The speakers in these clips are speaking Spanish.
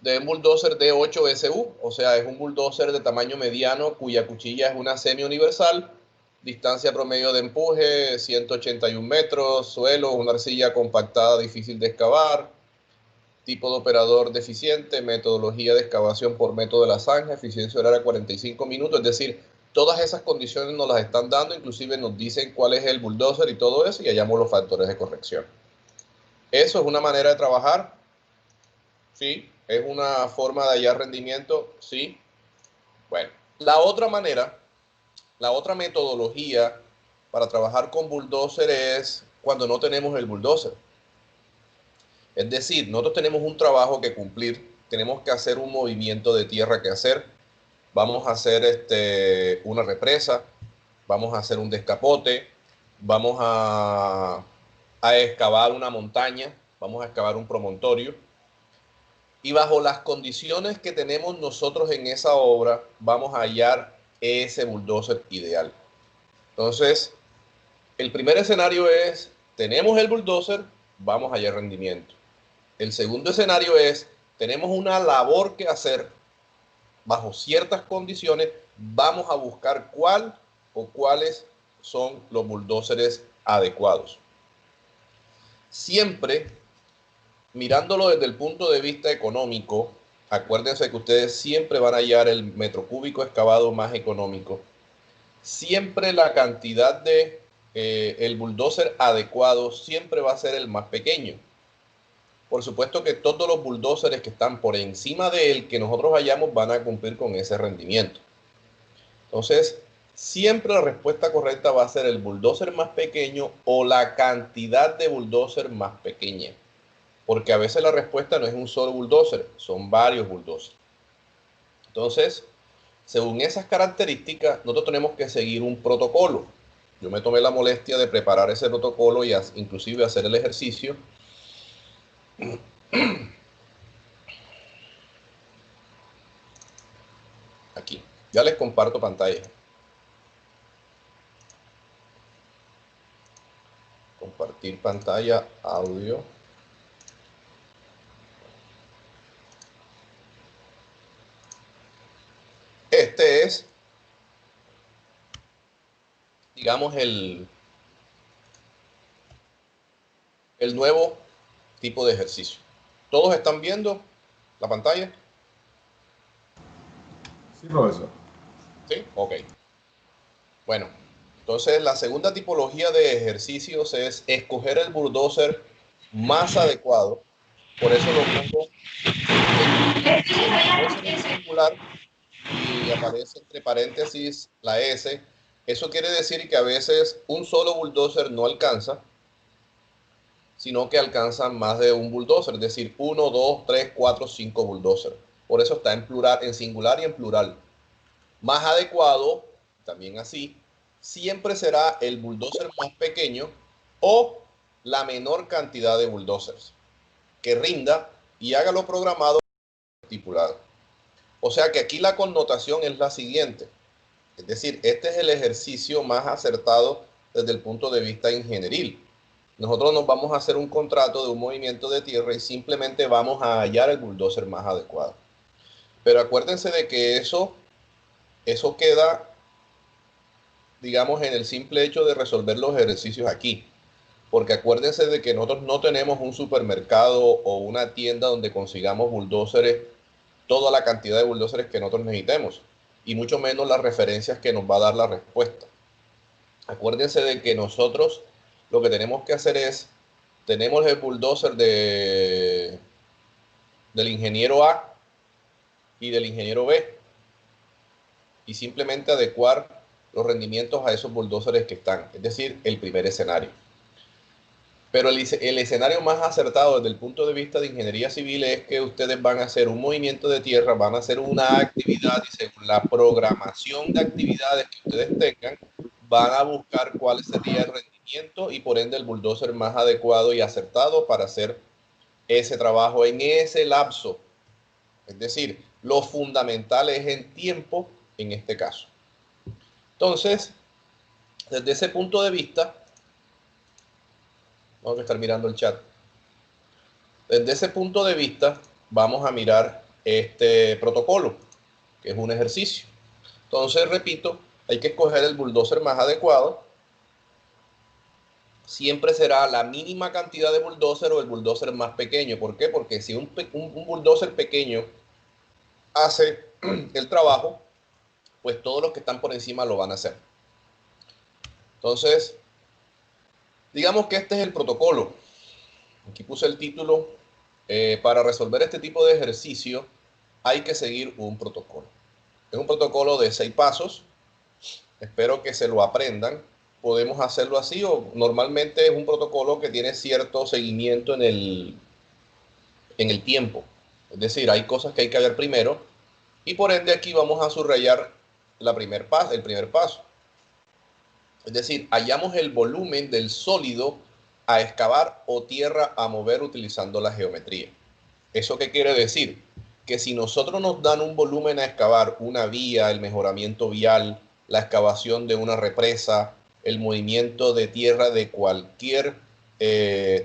de un bulldozer de 8 SU, o sea, es un bulldozer de tamaño mediano cuya cuchilla es una semi-universal, distancia promedio de empuje 181 metros, suelo, una arcilla compactada difícil de excavar, tipo de operador deficiente, metodología de excavación por método de la zanja, eficiencia horaria 45 minutos, es decir, todas esas condiciones nos las están dando, inclusive nos dicen cuál es el bulldozer y todo eso, y hallamos los factores de corrección. Eso es una manera de trabajar, sí, es una forma de hallar rendimiento, sí. Bueno, la otra manera, la otra metodología para trabajar con bulldozer es cuando no tenemos el bulldozer. Es decir, nosotros tenemos un trabajo que cumplir, tenemos que hacer un movimiento de tierra que hacer, vamos a hacer una represa, vamos a hacer un descapote, vamos a excavar una montaña, vamos a excavar un promontorio. Y bajo las condiciones que tenemos nosotros en esa obra, vamos a hallar ese bulldozer ideal. Entonces, el primer escenario es, tenemos el bulldozer, vamos a hallar rendimiento. El segundo escenario es, tenemos una labor que hacer bajo ciertas condiciones, vamos a buscar cuál o cuáles son los bulldozers adecuados. Siempre mirándolo desde el punto de vista económico, acuérdense que ustedes siempre van a hallar el metro cúbico excavado más económico. Siempre la cantidad de el bulldozer adecuado siempre va a ser el más pequeño. Por supuesto que todos los bulldozers que están por encima de él que nosotros hallamos van a cumplir con ese rendimiento. Entonces, siempre la respuesta correcta va a ser el bulldozer más pequeño o la cantidad de bulldozer más pequeña. Porque a veces la respuesta no es un solo bulldozer, son varios bulldozers. Entonces, según esas características, nosotros tenemos que seguir un protocolo. Yo me tomé la molestia de preparar ese protocolo y inclusive hacer el ejercicio. Aquí, ya les comparto pantalla. Compartir pantalla, audio. Este es, digamos, el nuevo tipo de ejercicio. ¿Todos están viendo la pantalla? Sí, profesor. Sí, ok. Bueno, entonces la segunda tipología de ejercicios es escoger el bulldozer más adecuado. Por eso lo pongo en singular y aparece entre paréntesis la S. Eso quiere decir que a veces un solo bulldozer no alcanza, sino que alcanzan más de un bulldozer, es decir, 1, 2, 3, 4, 5 bulldozers. Por eso está en plural, en singular y en plural. Más adecuado, también así, siempre será el bulldozer más pequeño o la menor cantidad de bulldozers que rinda y haga lo programado estipulado. O sea que aquí la connotación es la siguiente. Es decir, este es el ejercicio más acertado desde el punto de vista ingenieril. Nosotros nos vamos a hacer un contrato de un movimiento de tierra y simplemente vamos a hallar el bulldozer más adecuado. Pero acuérdense de que eso queda, digamos, en el simple hecho de resolver los ejercicios aquí. Porque acuérdense de que nosotros no tenemos un supermercado o una tienda donde consigamos bulldozers, toda la cantidad de bulldozers que nosotros necesitemos, y mucho menos las referencias que nos va a dar la respuesta. Acuérdense de que nosotros lo que tenemos que hacer es, tenemos el bulldozer del ingeniero A y del ingeniero B, y simplemente adecuar los rendimientos a esos bulldozers que están, es decir, el primer escenario. Pero el escenario más acertado desde el punto de vista de ingeniería civil es que ustedes van a hacer un movimiento de tierra, van a hacer una actividad y según la programación de actividades que ustedes tengan, van a buscar cuál sería el rendimiento y por ende el bulldozer más adecuado y acertado para hacer ese trabajo en ese lapso. Es decir, lo fundamental es en tiempo en este caso. Entonces, desde ese punto de vista, vamos a estar mirando el chat. Desde ese punto de vista, vamos a mirar este protocolo, que es un ejercicio. Entonces, repito, hay que escoger el bulldozer más adecuado. Siempre será la mínima cantidad de bulldozer o el bulldozer más pequeño. ¿Por qué? Porque si un bulldozer pequeño hace el trabajo, pues todos los que están por encima lo van a hacer. Entonces, digamos que este es el protocolo. Aquí puse el título. Para resolver este tipo de ejercicio hay que seguir un protocolo. Es un protocolo de 6 pasos. Espero que se lo aprendan. Podemos hacerlo así o normalmente es un protocolo que tiene cierto seguimiento en el tiempo. Es decir, hay cosas que hay que ver primero y por ende aquí vamos a subrayar el primer paso. Es decir, hallamos el volumen del sólido a excavar o tierra a mover utilizando la geometría. ¿Eso qué quiere decir? Que si nosotros nos dan un volumen a excavar, una vía, el mejoramiento vial, la excavación de una represa, el movimiento de tierra de cualquier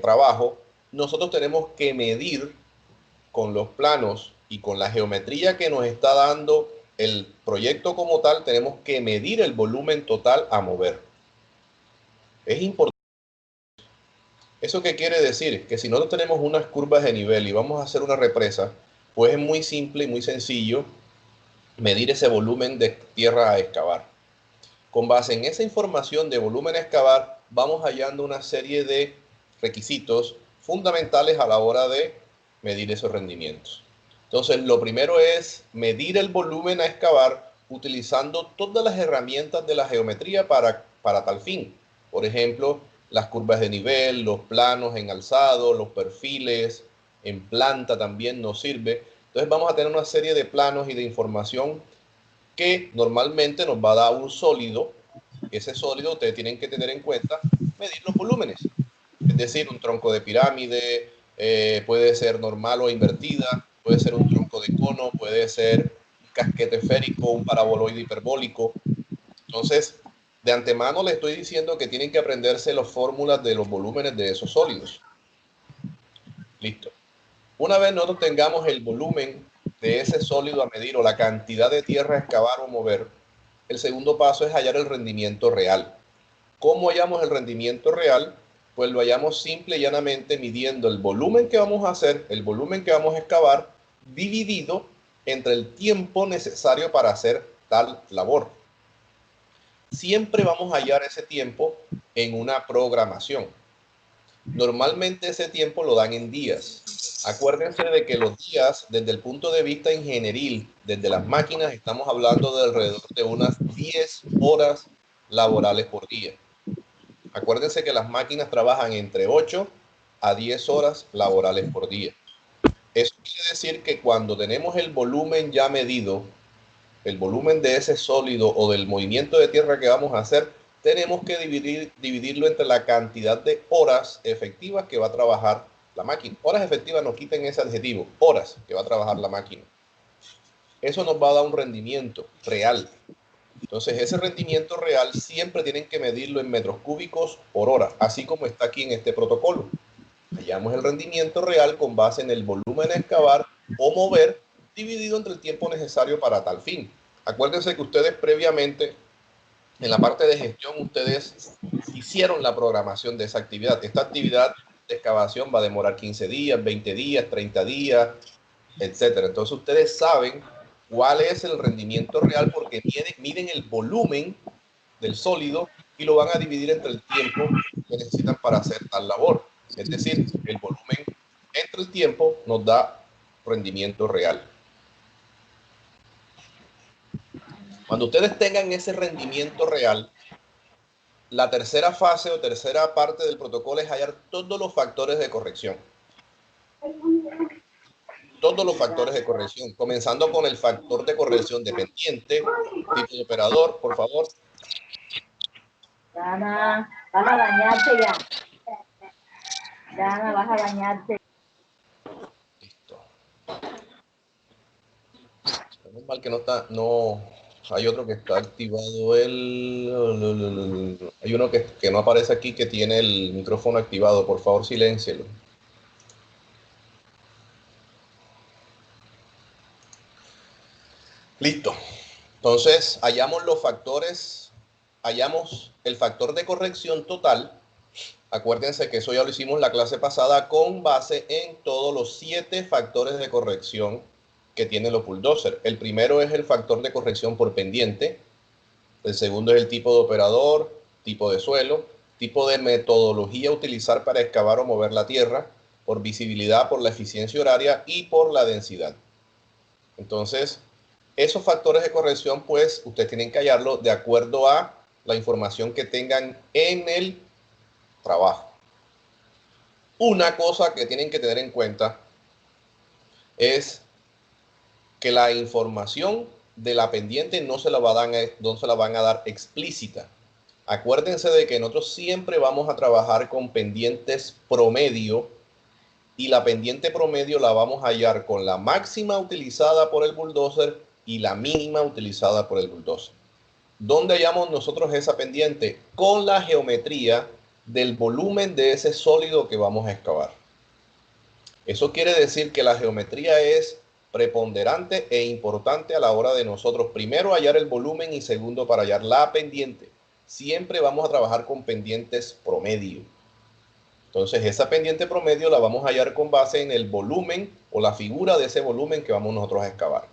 trabajo, nosotros tenemos que medir con los planos y con la geometría que nos está dando el proyecto como tal, tenemos que medir el volumen total a mover. Es importante. ¿Eso qué quiere decir? Que si nosotros tenemos unas curvas de nivel y vamos a hacer una represa, pues es muy simple y muy sencillo medir ese volumen de tierra a excavar. Con base en esa información de volumen a excavar, vamos hallando una serie de requisitos fundamentales a la hora de medir esos rendimientos. Entonces, lo primero es medir el volumen a excavar utilizando todas las herramientas de la geometría para tal fin. Por ejemplo, las curvas de nivel, los planos en alzado, los perfiles, en planta también nos sirve. Entonces vamos a tener una serie de planos y de información que normalmente nos va a dar un sólido. Ese sólido ustedes tienen que tener en cuenta medir los volúmenes. Es decir, un tronco de pirámide, puede ser normal o invertida, puede ser un tronco de cono, puede ser un casquete esférico, un paraboloide hiperbólico. Entonces, de antemano les estoy diciendo que tienen que aprenderse las fórmulas de los volúmenes de esos sólidos. Listo. Una vez nosotros tengamos el volumen de ese sólido a medir o la cantidad de tierra a excavar o mover, el segundo paso es hallar el rendimiento real. ¿Cómo hallamos el rendimiento real? Pues lo hallamos simple y llanamente midiendo el volumen que vamos a hacer, el volumen que vamos a excavar, dividido entre el tiempo necesario para hacer tal labor. Siempre vamos a hallar ese tiempo en una programación. Normalmente ese tiempo lo dan en días. Acuérdense de que los días, desde el punto de vista ingenieril, desde las máquinas, estamos hablando de alrededor de unas 10 horas laborales por día. Acuérdense que las máquinas trabajan entre 8 a 10 horas laborales por día. Eso quiere decir que cuando tenemos el volumen ya medido, el volumen de ese sólido o del movimiento de tierra que vamos a hacer, tenemos que dividirlo entre la cantidad de horas efectivas que va a trabajar la máquina. Horas efectivas, no quiten ese adjetivo, horas que va a trabajar la máquina. Eso nos va a dar un rendimiento real. Entonces, ese rendimiento real siempre tienen que medirlo en metros cúbicos por hora, así como está aquí en este protocolo. Hallamos el rendimiento real con base en el volumen a excavar o mover dividido entre el tiempo necesario para tal fin. Acuérdense que ustedes previamente, en la parte de gestión, ustedes hicieron la programación de esa actividad. Esta actividad de excavación va a demorar 15 días, 20 días, 30 días, etcétera. Entonces ustedes saben cuál es el rendimiento real porque miden el volumen del sólido y lo van a dividir entre el tiempo que necesitan para hacer tal labor. Es decir, el volumen entre el tiempo nos da rendimiento real. Cuando ustedes tengan ese rendimiento real, la tercera fase o tercera parte del protocolo es hallar todos los factores de corrección. Todos los factores de corrección, comenzando con el factor de corrección dependiente, tipo de operador, por favor. Dana, vas a bañarte ya. Dana, vas a bañarte. Listo. Menos mal que no, hay otro que está activado, hay uno que no aparece aquí que tiene el micrófono activado, por favor siléncielo. Listo. Entonces, hallamos los factores, hallamos el factor de corrección total. Acuérdense que eso ya lo hicimos la clase pasada con base en todos los 7 factores de corrección que tienen los bulldozers. El primero es el factor de corrección por pendiente. El segundo es el tipo de operador, tipo de suelo, tipo de metodología a utilizar para excavar o mover la tierra, por visibilidad, por la eficiencia horaria y por la densidad. Entonces, esos factores de corrección, pues, ustedes tienen que hallarlo de acuerdo a la información que tengan en el trabajo. Una cosa que tienen que tener en cuenta es que la información de la pendiente no se la van a dar explícita. Acuérdense de que nosotros siempre vamos a trabajar con pendientes promedio y la pendiente promedio la vamos a hallar con la máxima utilizada por el bulldozer y la mínima utilizada por el bulldozer. ¿Dónde hallamos nosotros esa pendiente? Con la geometría del volumen de ese sólido que vamos a excavar. Eso quiere decir que la geometría es preponderante e importante a la hora de nosotros primero hallar el volumen y segundo para hallar la pendiente. Siempre vamos a trabajar con pendientes promedio. Entonces esa pendiente promedio la vamos a hallar con base en el volumen o la figura de ese volumen que vamos nosotros a excavar.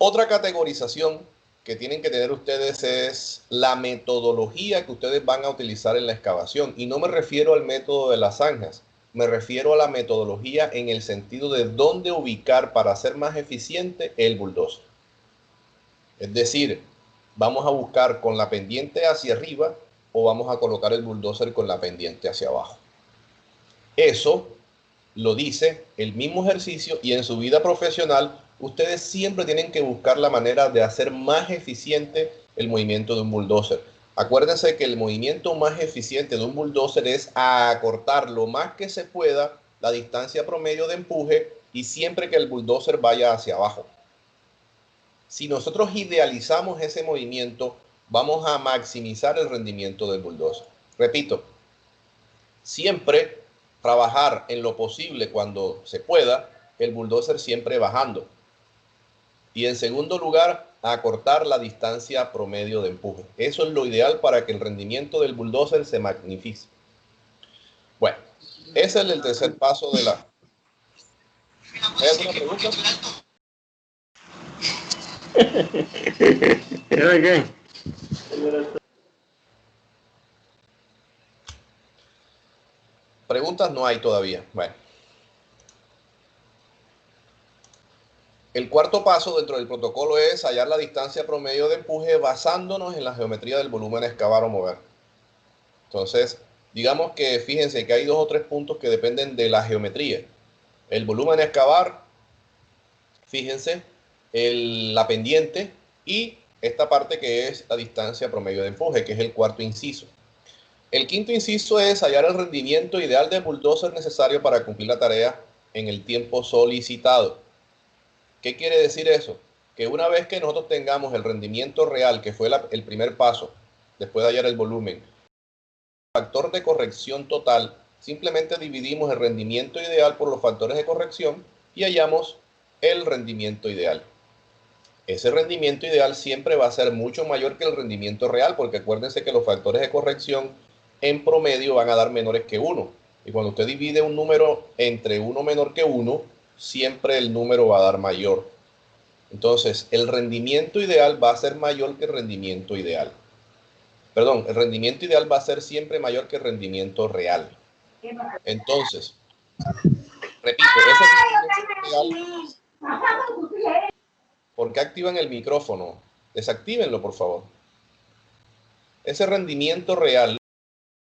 Otra categorización que tienen que tener ustedes es la metodología que ustedes van a utilizar en la excavación. Y no me refiero al método de las zanjas, me refiero a la metodología en el sentido de dónde ubicar para hacer más eficiente el bulldozer. Es decir, vamos a buscar con la pendiente hacia arriba o vamos a colocar el bulldozer con la pendiente hacia abajo. Eso lo dice el mismo ejercicio y en su vida profesional ustedes siempre tienen que buscar la manera de hacer más eficiente el movimiento de un bulldozer. Acuérdense que el movimiento más eficiente de un bulldozer es acortar lo más que se pueda la distancia promedio de empuje y siempre que el bulldozer vaya hacia abajo. Si nosotros idealizamos ese movimiento, vamos a maximizar el rendimiento del bulldozer. Repito, siempre trabajar en lo posible cuando se pueda, el bulldozer siempre bajando. Y en segundo lugar, acortar la distancia promedio de empuje. Eso es lo ideal para que el rendimiento del bulldozer se magnifique. Bueno, ese es el tercer paso de la... ¿Hay alguna pregunta? Preguntas no hay todavía. Bueno. El cuarto paso dentro del protocolo es hallar la distancia promedio de empuje basándonos en la geometría del volumen a excavar o mover. Entonces, digamos que fíjense que hay 2 o 3 puntos que dependen de la geometría. El volumen a excavar, fíjense, la pendiente y esta parte que es la distancia promedio de empuje, que es el cuarto inciso. El quinto inciso es hallar el rendimiento ideal del bulldozer necesario para cumplir la tarea en el tiempo solicitado. ¿Qué quiere decir eso? Que una vez que nosotros tengamos el rendimiento real, que fue el primer paso, después de hallar el volumen, el factor de corrección total, simplemente dividimos el rendimiento ideal por los factores de corrección y hallamos el rendimiento ideal. Ese rendimiento ideal siempre va a ser mucho mayor que el rendimiento real, porque acuérdense que los factores de corrección en promedio van a dar menores que 1. Y cuando usted divide un número entre 1 menor que 1, siempre el número va a dar mayor. Entonces, el rendimiento ideal va a ser mayor que el rendimiento ideal. Perdón, el rendimiento ideal va a ser siempre mayor que el rendimiento real. Entonces, repito, ese rendimiento ideal... ¿Por qué activan el micrófono? Desactívenlo, por favor. Ese rendimiento real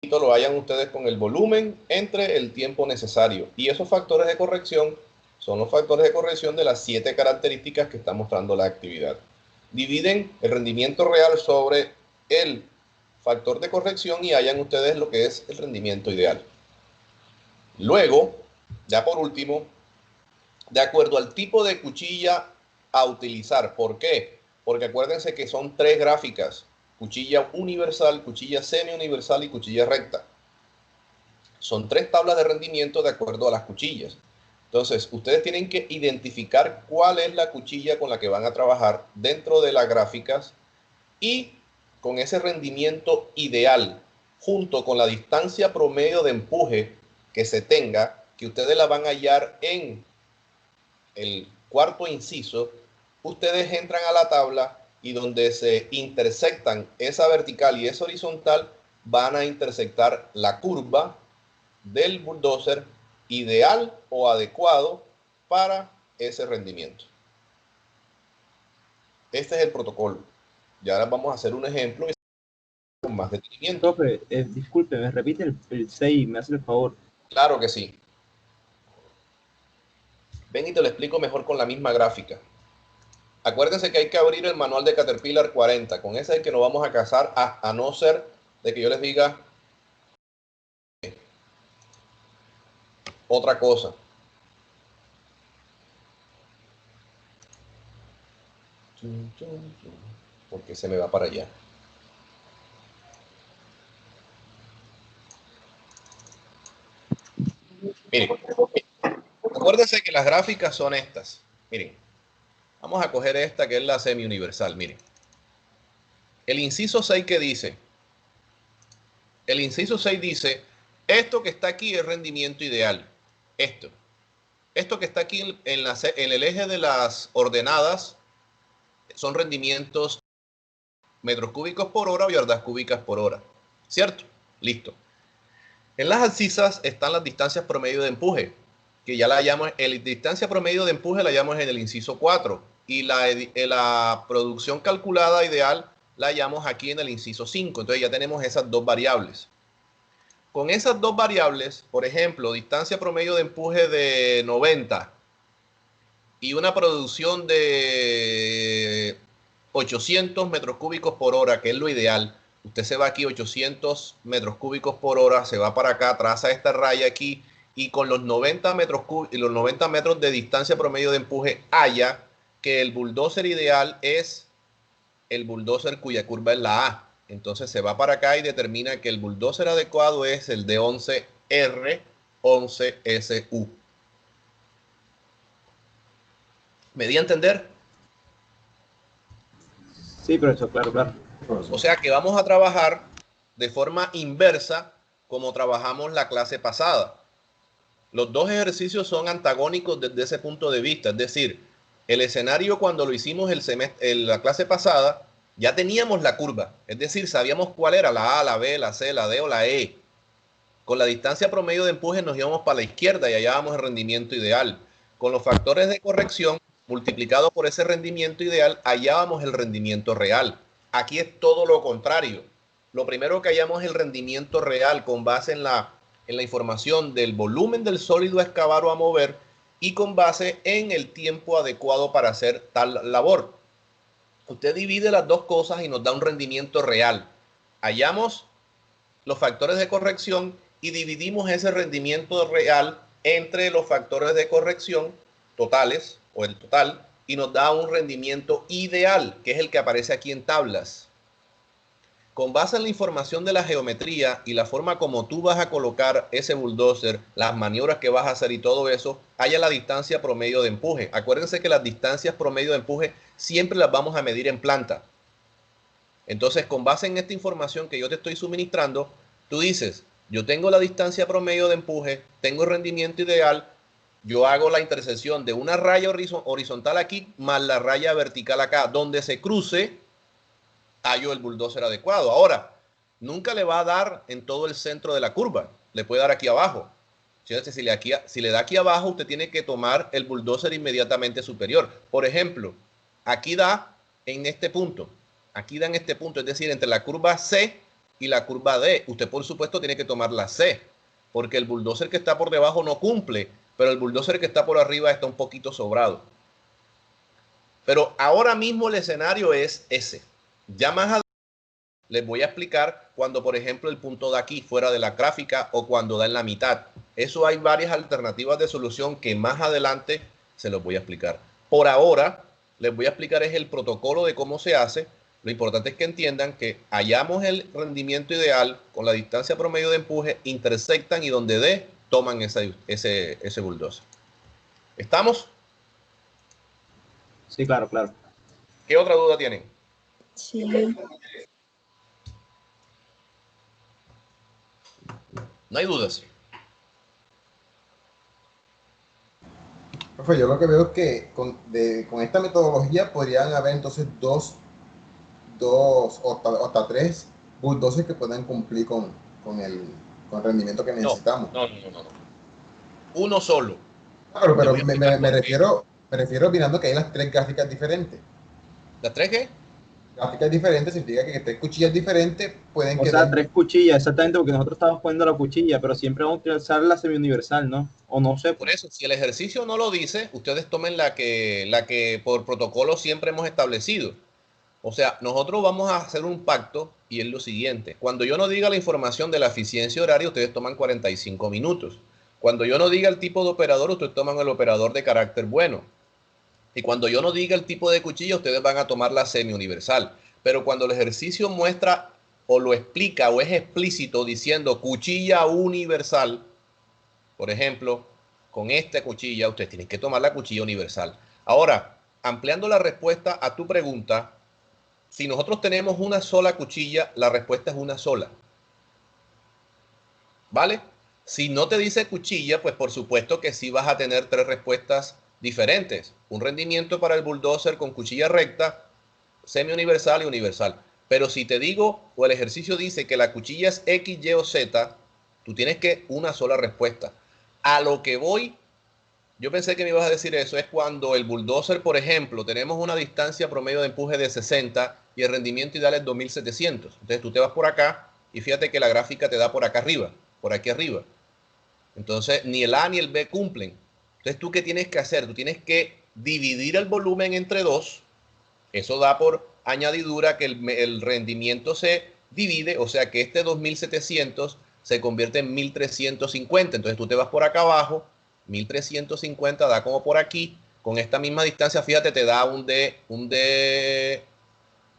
lo hallan ustedes con el volumen entre el tiempo necesario. Y esos factores de corrección son los factores de corrección de las 7 características que está mostrando la actividad. Dividen el rendimiento real sobre el factor de corrección y hallan ustedes lo que es el rendimiento ideal. Luego, ya por último, de acuerdo al tipo de cuchilla a utilizar. ¿Por qué? Porque acuérdense que son 3 gráficas: cuchilla universal, cuchilla semi-universal y cuchilla recta. Son 3 tablas de rendimiento de acuerdo a las cuchillas. Entonces, ustedes tienen que identificar cuál es la cuchilla con la que van a trabajar dentro de las gráficas y con ese rendimiento ideal, junto con la distancia promedio de empuje que se tenga, que ustedes la van a hallar en el cuarto inciso, ustedes entran a la tabla y donde se intersectan esa vertical y esa horizontal, van a intersectar la curva del bulldozer ideal o adecuado para ese rendimiento. Este es el protocolo. Y ahora vamos a hacer un ejemplo con más detenimiento. Profe, disculpe, ¿me repite el 6? ¿Me hace el favor? Claro que sí. Ven y te lo explico mejor con la misma gráfica. Acuérdense que hay que abrir el manual de Caterpillar 40. Con ese es el que nos vamos a casar, a no ser de que yo les diga otra cosa. Porque se me va para allá. Miren, acuérdense que las gráficas son estas. Miren, vamos a coger esta que es la semi-universal. Miren, el inciso 6 que dice, el inciso 6 dice, esto que está aquí es rendimiento ideal. Esto que está aquí en el eje de las ordenadas son rendimientos metros cúbicos por hora o yardas cúbicas por hora. ¿Cierto? Listo. En las abscisas están las distancias promedio de empuje, que ya la llamamos, la distancia promedio de empuje la llamamos en el inciso 4 y la producción calculada ideal la llamamos aquí en el inciso 5. Entonces ya tenemos esas dos variables. Con esas dos variables, por ejemplo, distancia promedio de empuje de 90 y una producción de 800 metros cúbicos por hora, que es lo ideal. Usted se va aquí 800 metros cúbicos por hora, se va para acá, traza esta raya aquí y con los 90 metros de distancia promedio de empuje halla que el bulldozer ideal es el bulldozer cuya curva es la A. Entonces se va para acá y determina que el bulldozer adecuado es el de 11R11SU. ¿Me di a entender? Sí, profesor, claro, claro. O sea que vamos a trabajar de forma inversa como trabajamos la clase pasada. Los dos ejercicios son antagónicos desde ese punto de vista. Es decir, el escenario cuando lo hicimos la clase pasada, ya teníamos la curva. Es decir, sabíamos cuál era la A, la B, la C, la D o la E. Con la distancia promedio de empuje nos íbamos para la izquierda y hallábamos el rendimiento ideal. Con los factores de corrección multiplicado por ese rendimiento ideal, hallábamos el rendimiento real. Aquí es todo lo contrario. Lo primero que hallamos es el rendimiento real con base en la información del volumen del sólido a excavar o a mover y con base en el tiempo adecuado para hacer tal labor. Usted divide las dos cosas y nos da un rendimiento real. Hallamos los factores de corrección y dividimos ese rendimiento real entre los factores de corrección totales o el total y nos da un rendimiento ideal, que es el que aparece aquí en tablas. Con base en la información de la geometría y la forma como tú vas a colocar ese bulldozer, las maniobras que vas a hacer y todo eso, haya la distancia promedio de empuje. Acuérdense que las distancias promedio de empuje siempre las vamos a medir en planta. Entonces, con base en esta información que yo te estoy suministrando, tú dices, yo tengo la distancia promedio de empuje, tengo el rendimiento ideal, yo hago la intersección de una raya horizontal aquí más la raya vertical acá, donde se cruce, hallo el bulldozer adecuado. Ahora, nunca le va a dar en todo el centro de la curva, le puede dar aquí abajo. Si le da aquí abajo, usted tiene que tomar el bulldozer inmediatamente superior. Por ejemplo, aquí da en este punto. Aquí da en este punto, es decir, entre la curva C y la curva D. Usted, por supuesto, tiene que tomar la C, porque el bulldozer que está por debajo no cumple, pero el bulldozer que está por arriba está un poquito sobrado. Pero ahora mismo el escenario es ese. Ya más adelante les voy a explicar cuando, por ejemplo, el punto da aquí fuera de la gráfica o cuando da en la mitad. Eso hay varias alternativas de solución que más adelante se los voy a explicar. Por ahora, les voy a explicar es el protocolo de cómo se hace. Lo importante es que entiendan que hallamos el rendimiento ideal con la distancia promedio de empuje, intersectan y donde dé, toman ese bulldozer. ¿Estamos? Sí, claro, claro. ¿Qué otra duda tienen? Sí. No hay dudas. Profe, yo lo que veo es que con esta metodología podrían haber entonces dos o hasta tres bulldozers que puedan cumplir con el rendimiento que No, necesitamos. no, no, no, no. Uno solo. Ah, Te pero voy a explicar por qué. me refiero mirando que hay las tres gráficas diferentes. ¿Las tres qué? Gráficas diferentes significa que tres cuchillas diferentes pueden O sea, quedar. 3 cuchillas, exactamente, porque nosotros estamos poniendo la cuchilla, pero siempre vamos a utilizar la semi-universal, ¿no? O no sé. Por eso, si el ejercicio no lo dice, ustedes tomen la que por protocolo siempre hemos establecido. O sea, nosotros vamos a hacer un pacto y es lo siguiente. Cuando yo no diga la información de la eficiencia horaria, ustedes toman 45 minutos. Cuando yo no diga el tipo de operador, ustedes toman el operador de carácter bueno. Y cuando yo no diga el tipo de cuchilla, ustedes van a tomar la semi-universal. Pero cuando el ejercicio muestra o lo explica o es explícito diciendo cuchilla universal, por ejemplo, con esta cuchilla, ustedes tienen que tomar la cuchilla universal. Ahora, ampliando la respuesta a tu pregunta, si nosotros tenemos una sola cuchilla, la respuesta es una sola. ¿Vale? Si no te dice cuchilla, pues por supuesto que sí vas a tener tres respuestas diferentes. Un rendimiento para el bulldozer con cuchilla recta, semi-universal y universal. Pero si te digo, o el ejercicio dice que la cuchilla es X, Y o Z, tú tienes que una sola respuesta. A lo que voy, yo pensé que me ibas a decir eso, es cuando el bulldozer, por ejemplo, tenemos una distancia promedio de empuje de 60 y el rendimiento ideal es 2700. Entonces tú te vas por acá y fíjate que la gráfica te da por acá arriba, por aquí arriba. Entonces ni el A ni el B cumplen. Entonces tú, ¿qué tienes que hacer? Tú tienes que dividir el volumen entre dos. Eso da por añadidura que el rendimiento se divide, o sea que este 2700 se convierte en 1350. Entonces tú te vas por acá abajo, 1350 da como por aquí. Con esta misma distancia, fíjate, te da un D,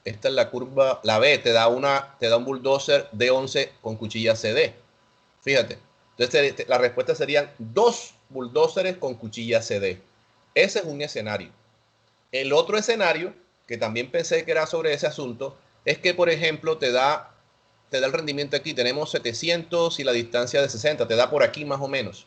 esta es la curva, la B, te da un bulldozer D11 con cuchilla CD. Fíjate. Entonces la respuesta serían dos bulldozers con cuchilla CD. Ese es un escenario. El otro escenario, que también pensé que era sobre ese asunto, es que, por ejemplo, te da el rendimiento aquí. Tenemos 700 y la distancia de 60. Te da por aquí más o menos.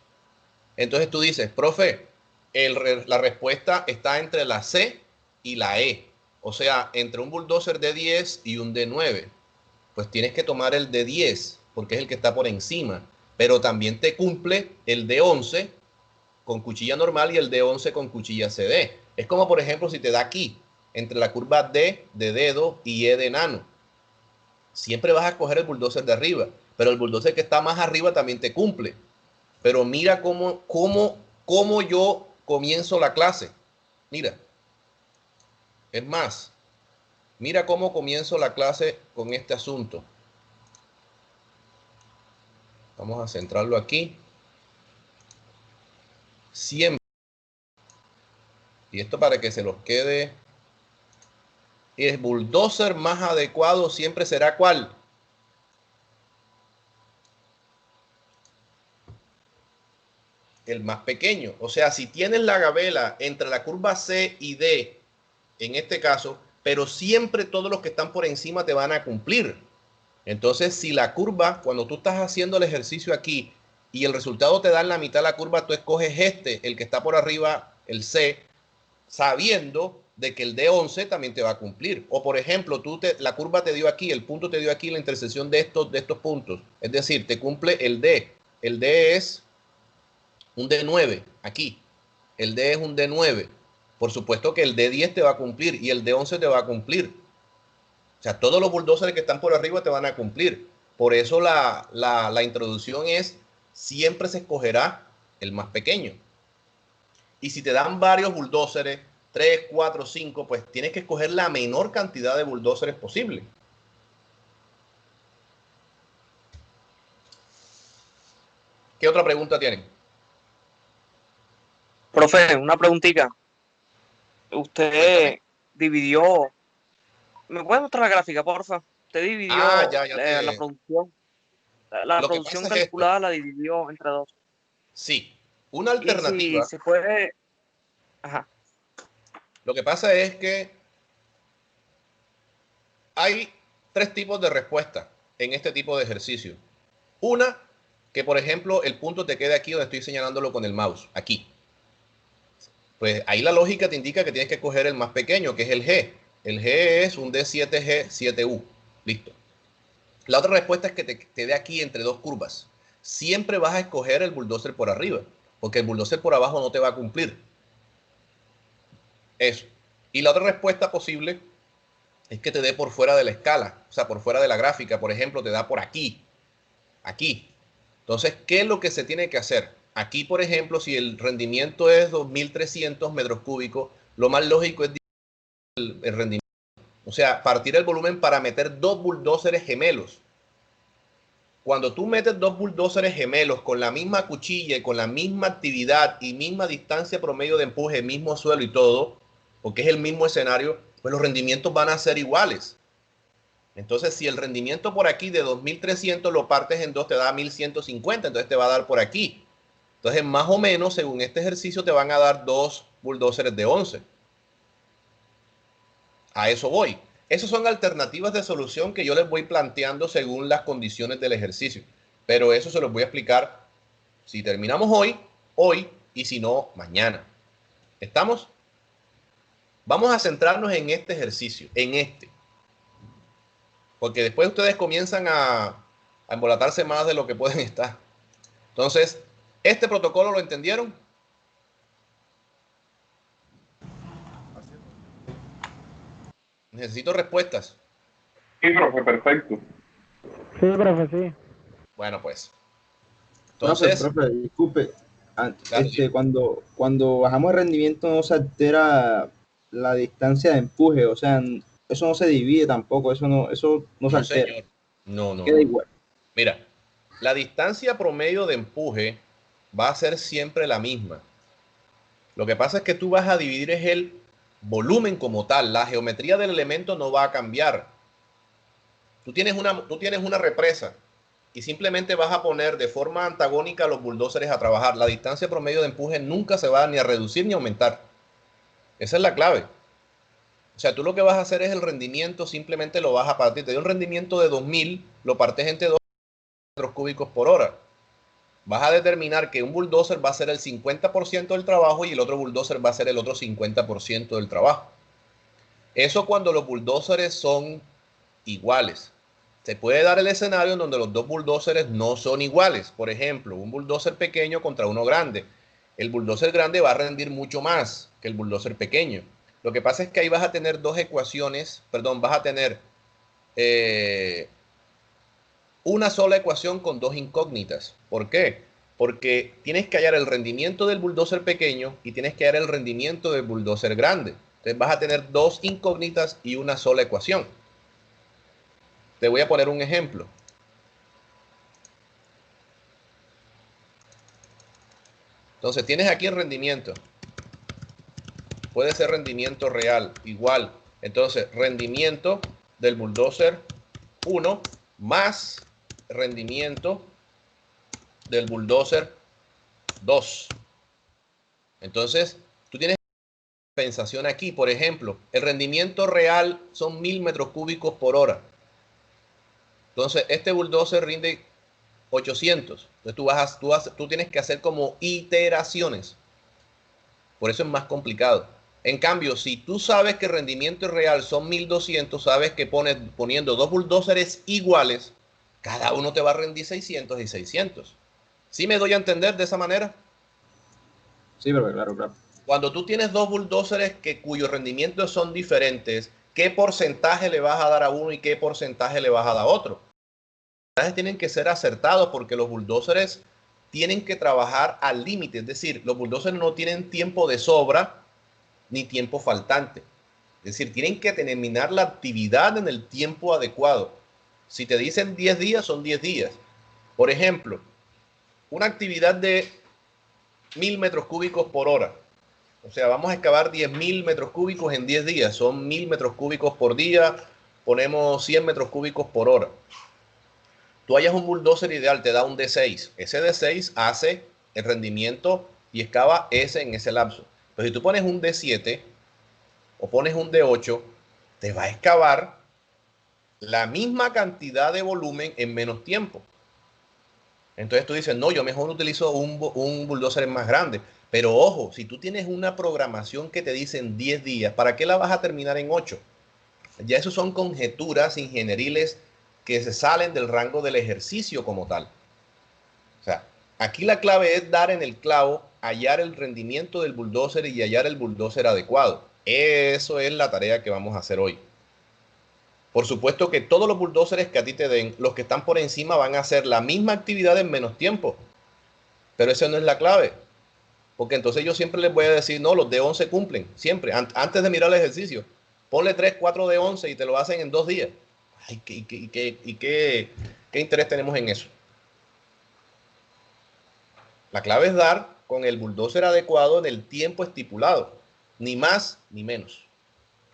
Entonces tú dices, profe, la respuesta está entre la C y la E. O sea, entre un bulldozer de 10 y un de 9. Pues tienes que tomar el de 10, porque es el que está por encima. Pero también te cumple el de 11 con cuchilla normal y el de 11 con cuchilla CD. Es como, por ejemplo, si te da aquí, entre la curva D de dedo y E de enano. Siempre vas a coger el bulldozer de arriba, pero el bulldozer que está más arriba también te cumple. Pero mira cómo yo comienzo la clase. Mira. Es más, mira cómo comienzo la clase con este asunto. Vamos a centrarlo aquí. Siempre. Y esto para que se los quede. El bulldozer más adecuado siempre será ¿cuál? El más pequeño. O sea, si tienes la gabela entre la curva C y D, en este caso, pero siempre todos los que están por encima te van a cumplir. Entonces, si la curva, cuando tú estás haciendo el ejercicio aquí y el resultado te da en la mitad de la curva, tú escoges el que está por arriba, el C, sabiendo de que el D11 también te va a cumplir. O por ejemplo, la curva te dio aquí, el punto te dio aquí la intersección de estos puntos. Es decir, te cumple el D. El D es un D9 aquí. El D es un D9. Por supuesto que el D10 te va a cumplir y el D11 te va a cumplir. O sea, todos los bulldozers que están por arriba te van a cumplir. Por eso la introducción es, siempre se escogerá el más pequeño. Y si te dan varios bulldozers, 3, 4, 5, pues tienes que escoger la menor cantidad de bulldozers posible. ¿Qué otra pregunta tienen? Profe, una preguntita. Usted Cuéntame. dividió, ¿me puede mostrar la gráfica, porfa? Usted dividió Ya la te... producción, la Lo que producción pasa es esto. calculada la dividió entre dos. Sí, una Y si alternativa. se puede, Ajá. Lo que pasa es que hay tres tipos de respuesta en este tipo de ejercicio. Una, que por ejemplo el punto te quede aquí donde estoy señalándolo con el mouse, aquí. Pues ahí la lógica te indica que tienes que coger el más pequeño, que es el G. El G es un D7G7U. Listo. La otra respuesta es que te dé aquí entre dos curvas. Siempre vas a escoger el bulldozer por arriba, porque el bulldozer por abajo no te va a cumplir. Eso. Y la otra respuesta posible es que te dé por fuera de la escala, o sea, por fuera de la gráfica. Por ejemplo, te da por aquí, aquí. Entonces, ¿qué es lo que se tiene que hacer? Aquí, por ejemplo, si el rendimiento es 2.300 metros cúbicos, lo más lógico es el rendimiento. O sea, partir el volumen para meter dos bulldozers gemelos. Cuando tú metes dos bulldozers gemelos con la misma cuchilla y con la misma actividad y misma distancia promedio de empuje, mismo suelo y todo, porque es el mismo escenario, pues los rendimientos van a ser iguales. Entonces, si el rendimiento por aquí de 2.300 lo partes en dos, te da 1.150, entonces te va a dar por aquí. Entonces, más o menos, según este ejercicio, te van a dar dos bulldozers de 11. A eso voy. Esas son alternativas de solución que yo les voy planteando según las condiciones del ejercicio. Pero eso se los voy a explicar si terminamos hoy, y si no, mañana. ¿Estamos? Vamos a centrarnos en este ejercicio, en este. Porque después ustedes comienzan a embolatarse más de lo que pueden estar. Entonces, ¿este protocolo lo entendieron? Necesito respuestas. Sí, profe, perfecto. Sí, profe, sí. Bueno, pues. Entonces, profe, disculpe. claro, sí. Cuando bajamos el rendimiento no se altera la distancia de empuje, o sea, eso no se divide tampoco, eso no se No, altera. señor. No. Queda igual. Mira, la distancia promedio de empuje va a ser siempre la misma. Lo que pasa es que tú vas a dividir es el volumen como tal. La geometría del elemento no va a cambiar. Tú tienes una represa y simplemente vas a poner de forma antagónica a los bulldozers a trabajar. La distancia promedio de empuje nunca se va ni a reducir ni a aumentar. Esa es la clave. O sea, tú lo que vas a hacer es el rendimiento, simplemente lo vas a partir. Te dio un rendimiento de 2.000, lo partes entre 2 metros cúbicos por hora. Vas a determinar que un bulldozer va a ser el 50% del trabajo y el otro bulldozer va a ser el otro 50% del trabajo. Eso cuando los bulldozers son iguales. Se puede dar el escenario en donde los dos bulldozers no son iguales. Por ejemplo, un bulldozer pequeño contra uno grande. El bulldozer grande va a rendir mucho más que el bulldozer pequeño. Lo que pasa es que ahí vas a tener dos ecuaciones, perdón, vas a tener una sola ecuación con dos incógnitas. ¿Por qué? Porque tienes que hallar el rendimiento del bulldozer pequeño y tienes que hallar el rendimiento del bulldozer grande. Entonces vas a tener dos incógnitas y una sola ecuación. Te voy a poner un ejemplo. Entonces tienes aquí el rendimiento. Puede ser rendimiento real, igual. Entonces, rendimiento del bulldozer 1 más rendimiento del bulldozer 2. Entonces, tú tienes compensación aquí. Por ejemplo, el rendimiento real son 1.000 metros cúbicos por hora. Entonces, este bulldozer rinde 800. Entonces, tú tienes que hacer como iteraciones. Por eso es más complicado. En cambio, si tú sabes que el rendimiento real son 1.200, sabes que poniendo dos bulldozers iguales, cada uno te va a rendir 600 y 600. ¿Sí me doy a entender de esa manera? Sí, pero claro. Cuando tú tienes dos bulldozers cuyos rendimientos son diferentes, ¿qué porcentaje le vas a dar a uno y qué porcentaje le vas a dar a otro? Los porcentajes tienen que ser acertados porque los bulldozers tienen que trabajar al límite. Es decir, los bulldozers no tienen tiempo de sobra ni tiempo faltante. Es decir, tienen que terminar la actividad en el tiempo adecuado. Si te dicen 10 días, son 10 días. Por ejemplo, una actividad de 1.000 metros cúbicos por hora. O sea, vamos a excavar 10.000 metros cúbicos en 10 días. Son 1.000 metros cúbicos por día. Ponemos 100 metros cúbicos por hora. Tú hallas un bulldozer ideal, te da un D6. Ese D6 hace el rendimiento y excava ese en ese lapso. Pero si tú pones un D7 o pones un D8, te va a excavar la misma cantidad de volumen en menos tiempo. Entonces tú dices, no, yo mejor utilizo un bulldozer más grande. Pero ojo, si tú tienes una programación que te dice en 10 días, ¿para qué la vas a terminar en 8? Ya eso son conjeturas ingenieriles que se salen del rango del ejercicio como tal. O sea, aquí la clave es dar en el clavo, hallar el rendimiento del bulldozer y hallar el bulldozer adecuado. Eso es la tarea que vamos a hacer hoy. Por supuesto que todos los bulldozers que a ti te den, los que están por encima van a hacer la misma actividad en menos tiempo. Pero esa no es la clave. Porque entonces yo siempre les voy a decir, no, los de 11 cumplen, siempre. Antes de mirar el ejercicio, ponle 3, 4 de 11 y te lo hacen en 2 días. Ay, ¿qué interés tenemos en eso? La clave es dar con el bulldozer adecuado en el tiempo estipulado. Ni más ni menos.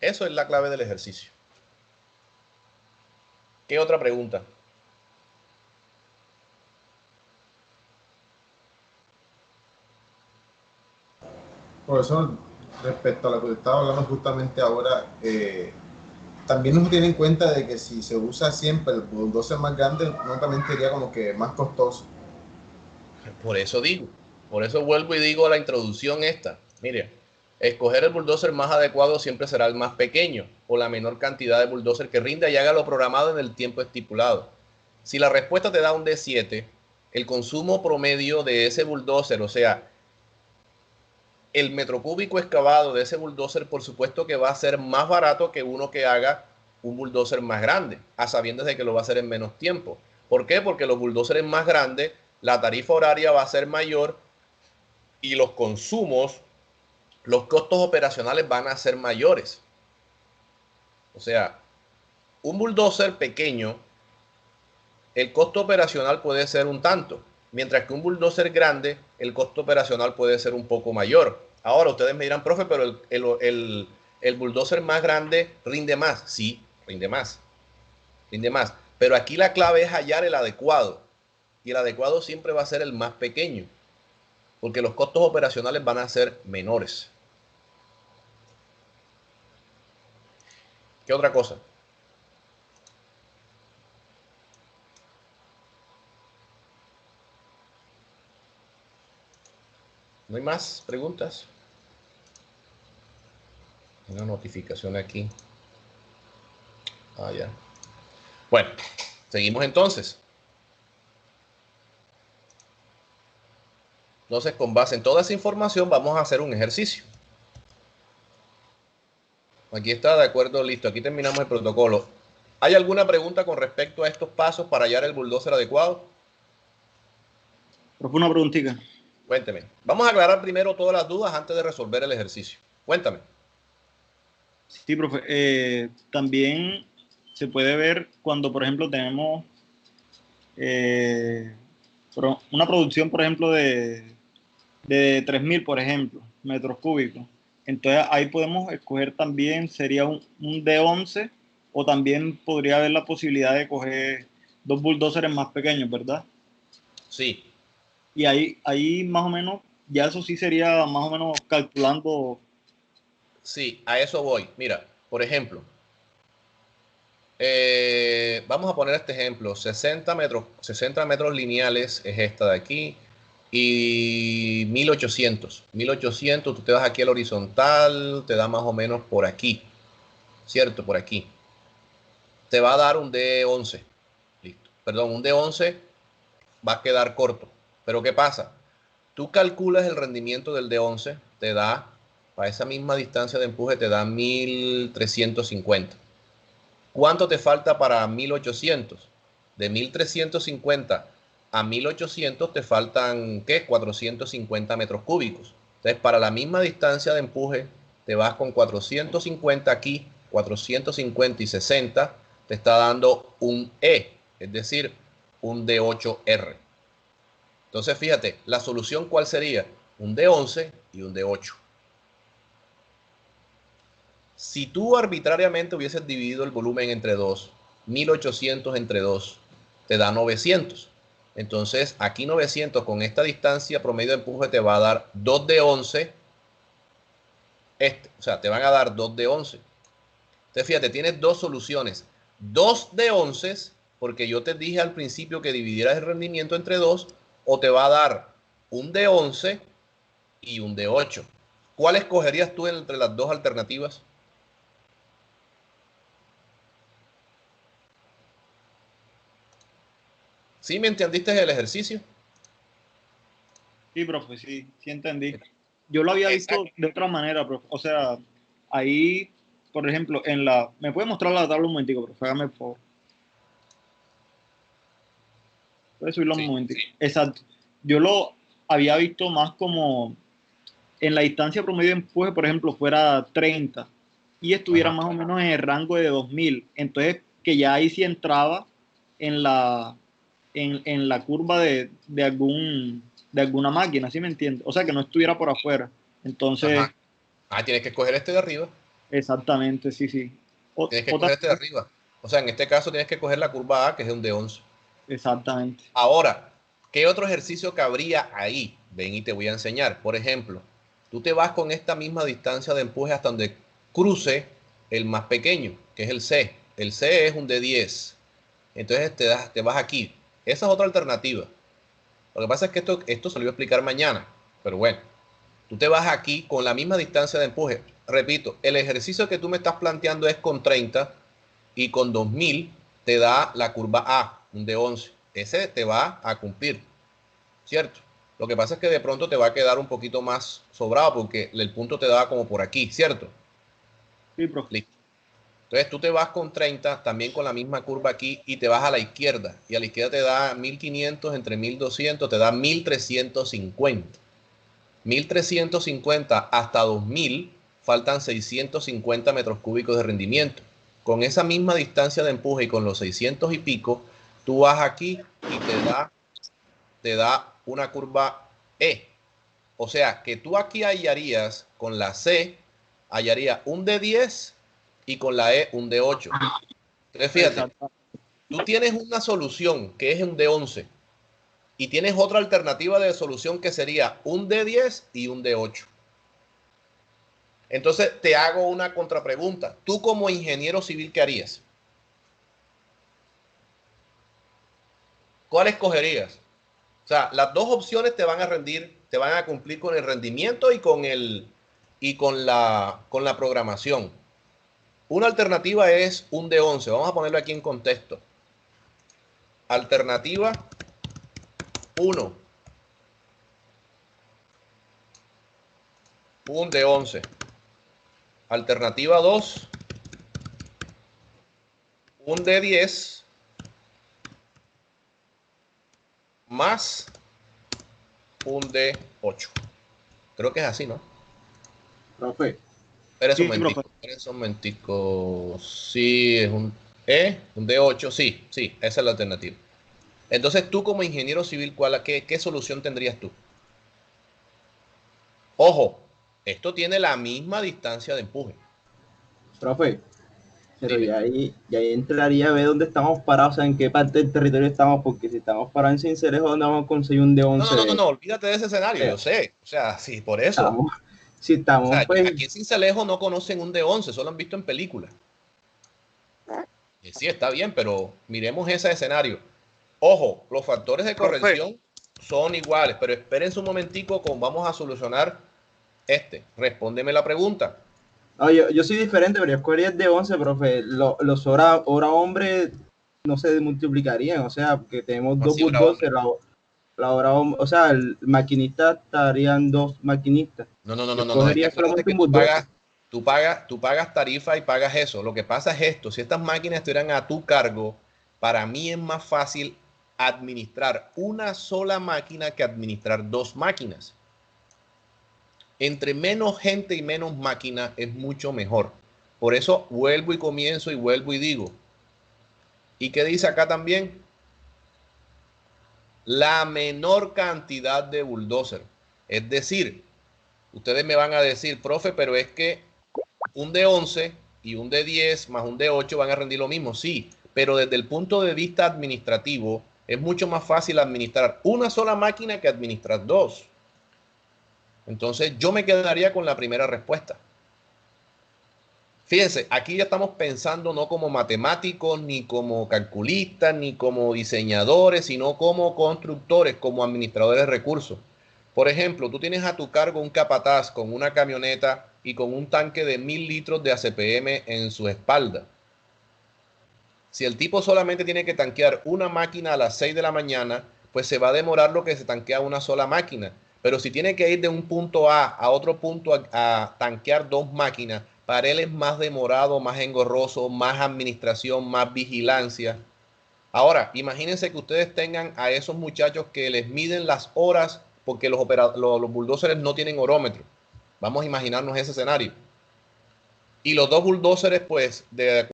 Eso es la clave del ejercicio. ¿Qué otra pregunta? Profesor, respecto a lo que usted estaba hablando justamente ahora, también uno tiene en cuenta de que si se usa siempre el bulldozer más grande, no también sería como que más costoso. Por eso digo, por eso vuelvo y digo la introducción esta. Mire, escoger el bulldozer más adecuado siempre será el más pequeño o la menor cantidad de bulldozer que rinda y haga lo programado en el tiempo estipulado. Si la respuesta te da un D7, el consumo promedio de ese bulldozer, o sea, el metro cúbico excavado de ese bulldozer, por supuesto que va a ser más barato que uno que haga un bulldozer más grande, a sabiendas de que lo va a hacer en menos tiempo. ¿Por qué? Porque los bulldozers más grandes, la tarifa horaria va a ser mayor y los consumos, los costos operacionales van a ser mayores. O sea, un bulldozer pequeño, el costo operacional puede ser un tanto, mientras que un bulldozer grande, el costo operacional puede ser un poco mayor. Ahora, ustedes me dirán, profe, pero el bulldozer más grande rinde más. Sí, rinde más. Rinde más. Pero aquí la clave es hallar el adecuado. Y el adecuado siempre va a ser el más pequeño, porque los costos operacionales van a ser menores. ¿Qué otra cosa? ¿No hay más preguntas? Una notificación aquí. Ah, ya. Bueno, seguimos entonces. Entonces, con base en toda esa información, vamos a hacer un ejercicio. Aquí está, de acuerdo, listo. Aquí terminamos el protocolo. ¿Hay alguna pregunta con respecto a estos pasos para hallar el bulldozer adecuado? Profe, una preguntita. Cuénteme. Vamos a aclarar primero todas las dudas antes de resolver el ejercicio. Cuéntame. Sí, profe. También se puede ver cuando, por ejemplo, tenemos una producción, por ejemplo, de 3.000, por ejemplo, metros cúbicos. Entonces ahí podemos escoger también, sería un D11, o también podría haber la posibilidad de coger 2 bulldozers más pequeños, ¿verdad? Sí. Y ahí más o menos, ya eso sí sería más o menos calculando. Sí, a eso voy. Mira, por ejemplo, vamos a poner este ejemplo. 60 metros lineales es esta de aquí. Y 1800. 1800, tú te vas aquí al horizontal, te da más o menos por aquí. ¿Cierto? Por aquí. Te va a dar un D11. Listo. Perdón, un D11 va a quedar corto. Pero ¿qué pasa? Tú calculas el rendimiento del D11, te da, para esa misma distancia de empuje, te da 1350. ¿Cuánto te falta para 1800? De 1350 a 1800 te faltan, ¿qué? 450 metros cúbicos. Entonces, para la misma distancia de empuje, te vas con 450 aquí, 450 y 60, te está dando un E, es decir, un D8R. Entonces, fíjate, la solución, ¿cuál sería? Un D11 y un D8. Si tú arbitrariamente hubieses dividido el volumen entre 2, 1800 entre 2, te da 900. Entonces, aquí 900 con esta distancia promedio de empuje te va a dar 2 D11 O sea, te van a dar 2 de 11. Entonces, fíjate, tienes dos soluciones. 2 de 11, porque yo te dije al principio que dividieras el rendimiento entre 2, o te va a dar un de 11 y un de 8. ¿Cuál escogerías tú entre las dos alternativas? ¿Sí me entendiste el ejercicio? Sí, profe, sí, sí entendí. Yo lo había visto de otra manera, profe. O sea, ahí, por ejemplo, ¿me puede mostrar la tabla un momentico, profe? Hágame por favor. Puede subirlo un momentico. Sí. Exacto. Yo lo había visto más como en la distancia promedio de empuje, por ejemplo, fuera 30 y estuviera más o menos en el rango de 2000. Entonces, que ya ahí sí entraba en la curva de alguna máquina, ¿sí me entiende? O sea, que no estuviera por afuera. Entonces... tienes que escoger este de arriba. Exactamente, sí, sí. Tienes que escoger este de arriba. O sea, en este caso tienes que coger la curva A, que es un de 11. Exactamente. Ahora, ¿qué otro ejercicio cabría ahí? Ven y te voy a enseñar. Por ejemplo, tú te vas con esta misma distancia de empuje hasta donde cruce el más pequeño, que es el C. El C es un de 10. Entonces te vas aquí. Esa es otra alternativa. Lo que pasa es que esto se lo voy a explicar mañana. Pero bueno, tú te vas aquí con la misma distancia de empuje. Repito, el ejercicio que tú me estás planteando es con 30 y con 2000 te da la curva A, un de 11. Ese te va a cumplir, ¿cierto? Lo que pasa es que de pronto te va a quedar un poquito más sobrado porque el punto te da como por aquí, ¿cierto? Sí, profe. Listo. Entonces tú te vas con 30, también con la misma curva aquí, y te vas a la izquierda. Y a la izquierda te da 1500 entre 1200, te da 1350. 1350 hasta 2000, faltan 650 metros cúbicos de rendimiento. Con esa misma distancia de empuje y con los 600 y pico, tú vas aquí y te da una curva E. O sea, que tú aquí hallarías con la C, hallaría un de 10 y con la E un de 8. Entonces, fíjate, tú tienes una solución que es un de 11 y tienes otra alternativa de solución que sería un de 10 y un de 8. Entonces, te hago una contrapregunta. Tú como ingeniero civil, ¿qué harías? ¿Cuál escogerías? O sea, las dos opciones te van a rendir, te van a cumplir con el rendimiento y con la programación. Una alternativa es un de 11. Vamos a ponerlo aquí en contexto. Alternativa 1. Un de 11. Alternativa 2. Un de 10. Más un de 8. Creo que es así, ¿no? Profe. Espera un momentico. Sí, es un de 8. Sí, esa es la alternativa. Entonces, tú como ingeniero civil, ¿qué solución tendrías tú? Ojo, esto tiene la misma distancia de empuje. Profe, pero ya ahí entraría a ver dónde estamos parados, o sea, en qué parte del territorio estamos, porque si estamos parados en Cincelejo, ¿dónde vamos a conseguir un de 11? No, olvídate de ese escenario, yo sé. O sea, sí, por eso. Si estamos, o sea, pues... Aquí en Cincelejo no conocen un de 11, solo han visto en películas. Sí, está bien, pero miremos ese escenario. Ojo, los factores de corrección son iguales, pero espérense un momentico, vamos a solucionar Respóndeme la pregunta. No, yo soy diferente, pero yo escogería el de 11, profe. Los hora hombre no se multiplicarían, o sea, porque tenemos dos bulldozers, la hora hombre, o sea, el maquinista estarían dos maquinistas. No. Es que tú pagas tarifa y pagas eso. Lo que pasa es esto: si estas máquinas estuvieran a tu cargo, para mí es más fácil administrar una sola máquina que administrar dos máquinas. Entre menos gente y menos máquina es mucho mejor. Por eso vuelvo y comienzo y vuelvo y digo. ¿Y qué dice acá también? La menor cantidad de bulldozer. Es decir, ustedes me van a decir, profe, pero es que un de 11 y un de 10 más un de 8 van a rendir lo mismo. Sí, pero desde el punto de vista administrativo es mucho más fácil administrar una sola máquina que administrar dos. Entonces yo me quedaría con la primera respuesta. Fíjense, aquí ya estamos pensando no como matemáticos, ni como calculistas, ni como diseñadores, sino como constructores, como administradores de recursos. Por ejemplo, tú tienes a tu cargo un capataz con una camioneta y con un tanque de 1000 litros de ACPM en su espalda. Si el tipo solamente tiene que tanquear una máquina a las 6 de la mañana, pues se va a demorar lo que se tanquea una sola máquina. Pero si tiene que ir de un punto a otro punto a tanquear 2 máquinas, para él es más demorado, más engorroso, más administración, más vigilancia. Ahora, imagínense que ustedes tengan a esos muchachos que les miden las horas porque los bulldozers no tienen orómetro. Vamos a imaginarnos ese escenario. Y los dos bulldozers, pues, de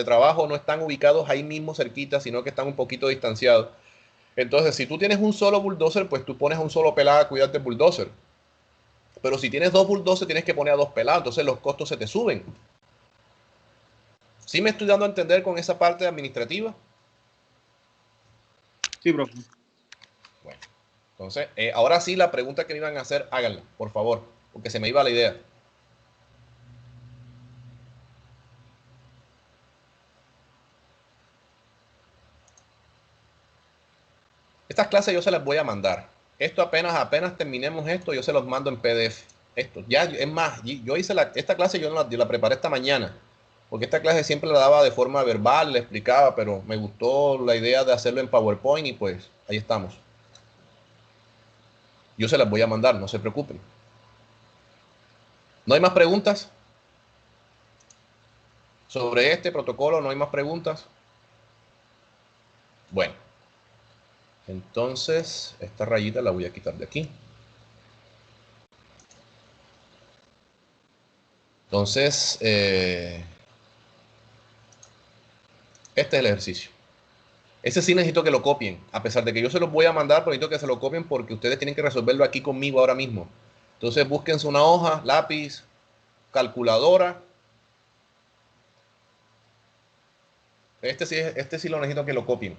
trabajo no están ubicados ahí mismo cerquita, sino que están un poquito distanciados. Entonces, si tú tienes un solo bulldozer, pues tú pones a un solo pelado a cuidar del bulldozer. Pero si tienes dos bulldozers, tienes que poner a dos pelados, entonces los costos se te suben. ¿Sí me estoy dando a entender con esa parte administrativa? Sí, profe. Bueno, entonces, ahora sí la pregunta que me iban a hacer, háganla, por favor, porque se me iba la idea. Estas clases yo se las voy a mandar. Esto apenas terminemos esto, yo se los mando en PDF. Esto, ya, es más, yo hice esta clase, yo la preparé esta mañana, porque esta clase siempre la daba de forma verbal, le explicaba, pero me gustó la idea de hacerlo en PowerPoint y pues ahí estamos. Yo se las voy a mandar, no se preocupen. ¿No hay más preguntas? Sobre este protocolo, ¿no hay más preguntas? Bueno, entonces esta rayita la voy a quitar de aquí. Entonces, este es el ejercicio. Ese sí necesito que lo copien, a pesar de que yo se los voy a mandar, pero necesito que se lo copien porque ustedes tienen que resolverlo aquí conmigo ahora mismo. Entonces búsquense una hoja, lápiz, calculadora. Este sí lo necesito que lo copien.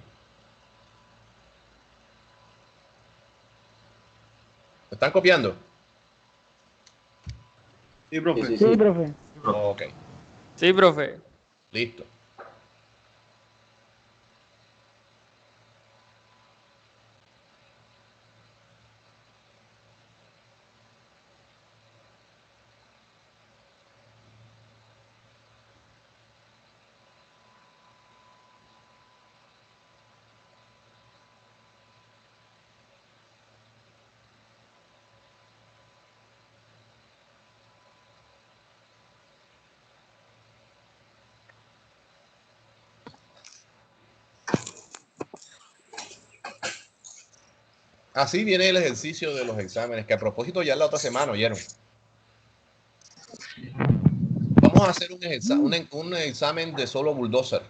¿Me están copiando? Sí, profe. Sí, Sí, sí. profe. Ok, Sí, profe. listo. Así viene el ejercicio de los exámenes, que a propósito ya la otra semana, ¿oyeron? Vamos a hacer un examen de solo bulldozer.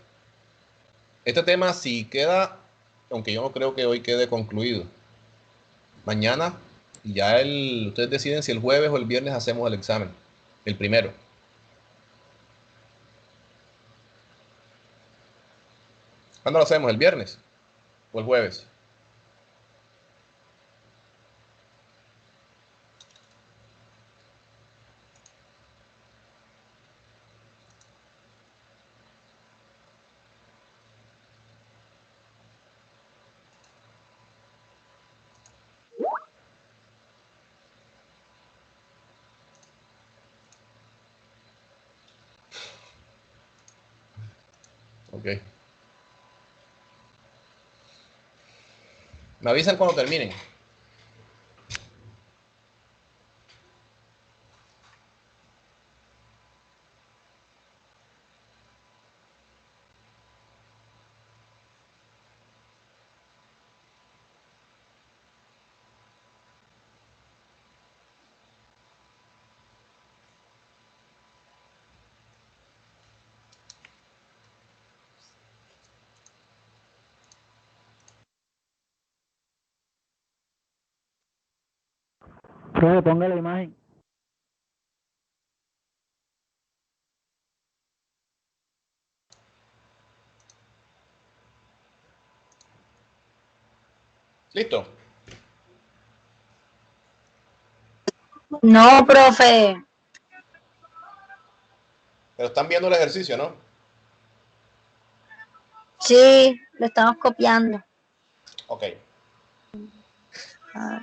Este tema si queda, aunque yo no creo que hoy quede concluido. Mañana, ya ustedes deciden si el jueves o el viernes hacemos el examen, el primero. ¿Cuándo lo hacemos? ¿El viernes o el jueves? Ok. Me avisan cuando terminen. Profe, ponga la imagen. ¿Listo? No, profe. Pero están viendo el ejercicio, ¿no? Sí, lo estamos copiando. Ok. Ah,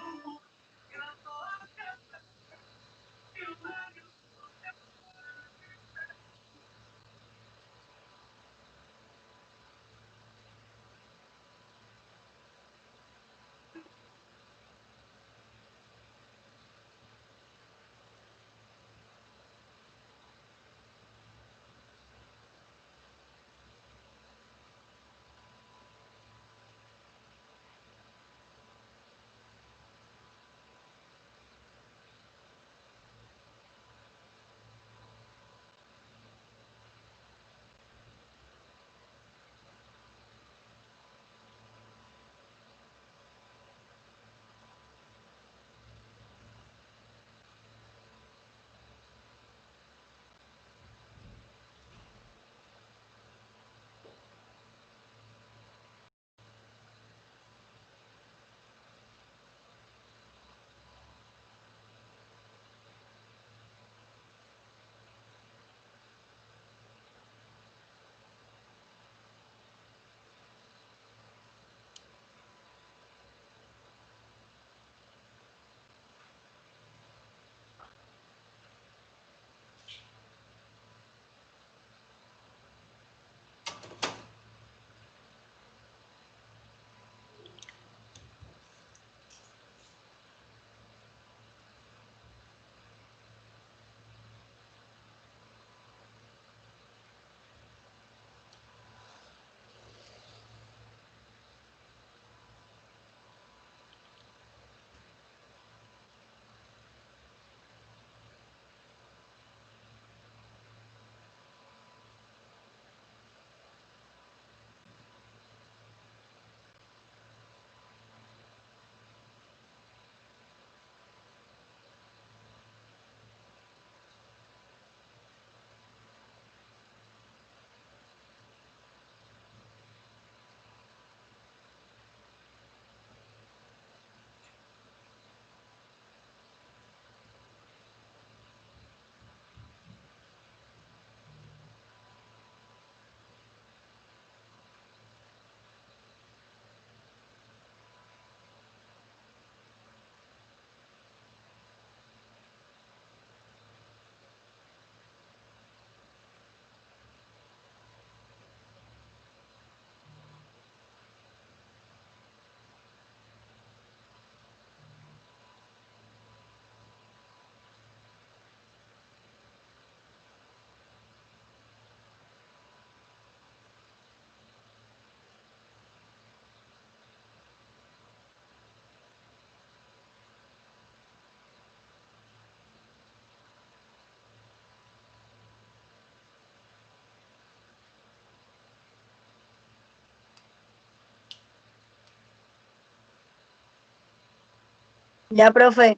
ya, profe.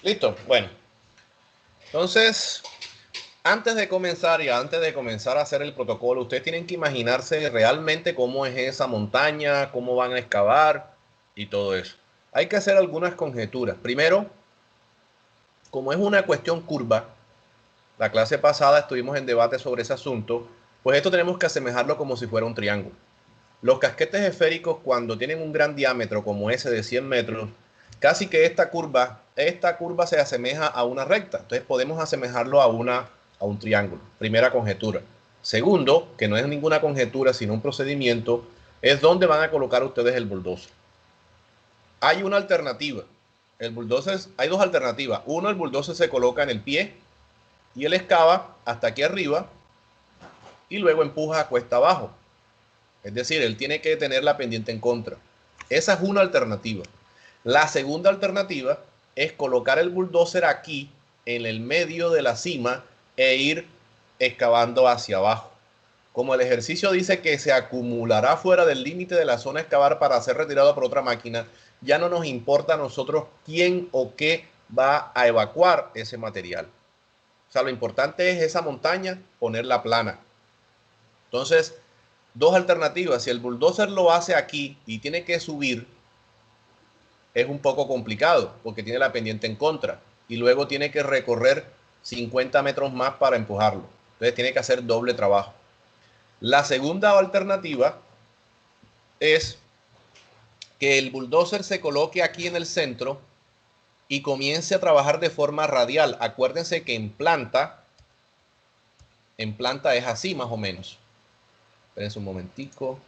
Listo. Bueno. Entonces, antes de comenzar a hacer el protocolo, ustedes tienen que imaginarse realmente cómo es esa montaña, cómo van a excavar y todo eso. Hay que hacer algunas conjeturas. Primero, como es una cuestión curva, la clase pasada estuvimos en debate sobre ese asunto, pues esto tenemos que asemejarlo como si fuera un triángulo. Los casquetes esféricos, cuando tienen un gran diámetro como ese de 100 metros, casi que esta curva se asemeja a una recta. Entonces podemos asemejarlo a un triángulo. Primera conjetura. Segundo, que no es ninguna conjetura, sino un procedimiento, es donde van a colocar ustedes el bulldozer. Hay una alternativa. Hay dos alternativas. Uno, el bulldozer se coloca en el pie y él excava hasta aquí arriba y luego empuja a cuesta abajo. Es decir, él tiene que tener la pendiente en contra. Esa es una alternativa. La segunda alternativa es colocar el bulldozer aquí en el medio de la cima e ir excavando hacia abajo. Como el ejercicio dice que se acumulará fuera del límite de la zona a excavar para ser retirado por otra máquina, ya no nos importa a nosotros quién o qué va a evacuar ese material. O sea, lo importante es esa montaña, ponerla plana. Entonces, dos alternativas. Si el bulldozer lo hace aquí y tiene que subir, es un poco complicado porque tiene la pendiente en contra y luego tiene que recorrer 50 metros más para empujarlo. Entonces tiene que hacer doble trabajo. La segunda alternativa es que el bulldozer se coloque aquí en el centro y comience a trabajar de forma radial. Acuérdense que en planta es así más o menos. Espérense un momentico.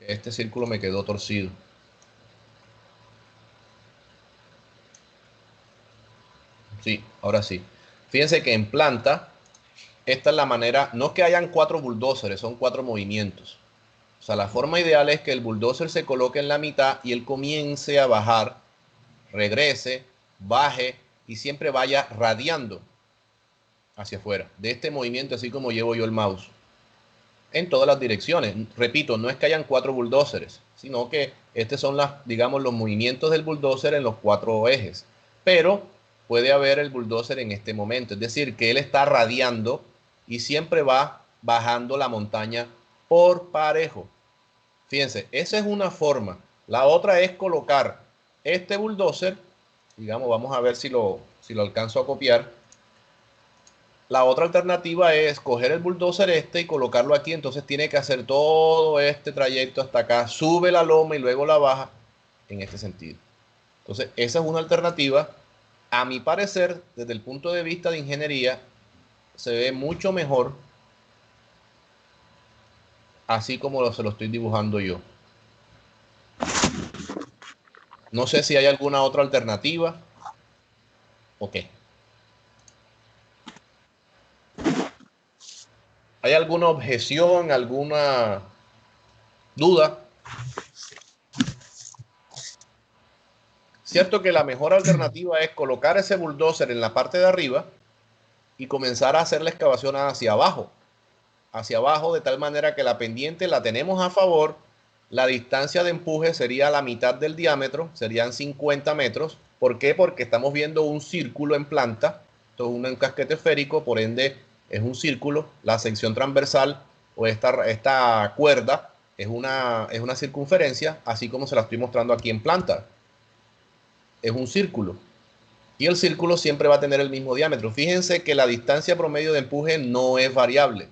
Este círculo me quedó torcido. Sí, ahora sí. Fíjense que en planta, esta es la manera, no es que hayan 4 bulldozers, son 4 movimientos. O sea, la forma ideal es que el bulldozer se coloque en la mitad y él comience a bajar, regrese, baje y siempre vaya radiando hacia afuera. De este movimiento, así como llevo yo el mouse. En todas las direcciones. Repito, no es que hayan 4 bulldozers, sino que estos son digamos, los movimientos del bulldozer en los 4 ejes. Pero puede haber el bulldozer en este momento. Es decir, que él está radiando y siempre va bajando la montaña por parejo. Fíjense, esa es una forma. La otra es colocar este bulldozer, digamos, vamos a ver si lo alcanzo a copiar. La otra alternativa es coger el bulldozer y colocarlo aquí. Entonces tiene que hacer todo este trayecto hasta acá, sube la loma y luego la baja en este sentido. Entonces esa es una alternativa. A mi parecer, desde el punto de vista de ingeniería, se ve mucho mejor así como se lo estoy dibujando yo. No sé si hay alguna otra alternativa. Ok. ¿Hay alguna objeción, alguna duda? Cierto que la mejor alternativa es colocar ese bulldozer en la parte de arriba y comenzar a hacer la excavación hacia abajo de tal manera que la pendiente la tenemos a favor, la distancia de empuje sería la mitad del diámetro, serían 50 metros. ¿Por qué? Porque estamos viendo un círculo en planta, esto es un casquete esférico, por ende es un círculo, la sección transversal o esta cuerda es una circunferencia, así como se la estoy mostrando aquí en planta. Es un círculo. Y el círculo siempre va a tener el mismo diámetro. Fíjense que la distancia promedio de empuje no es variable.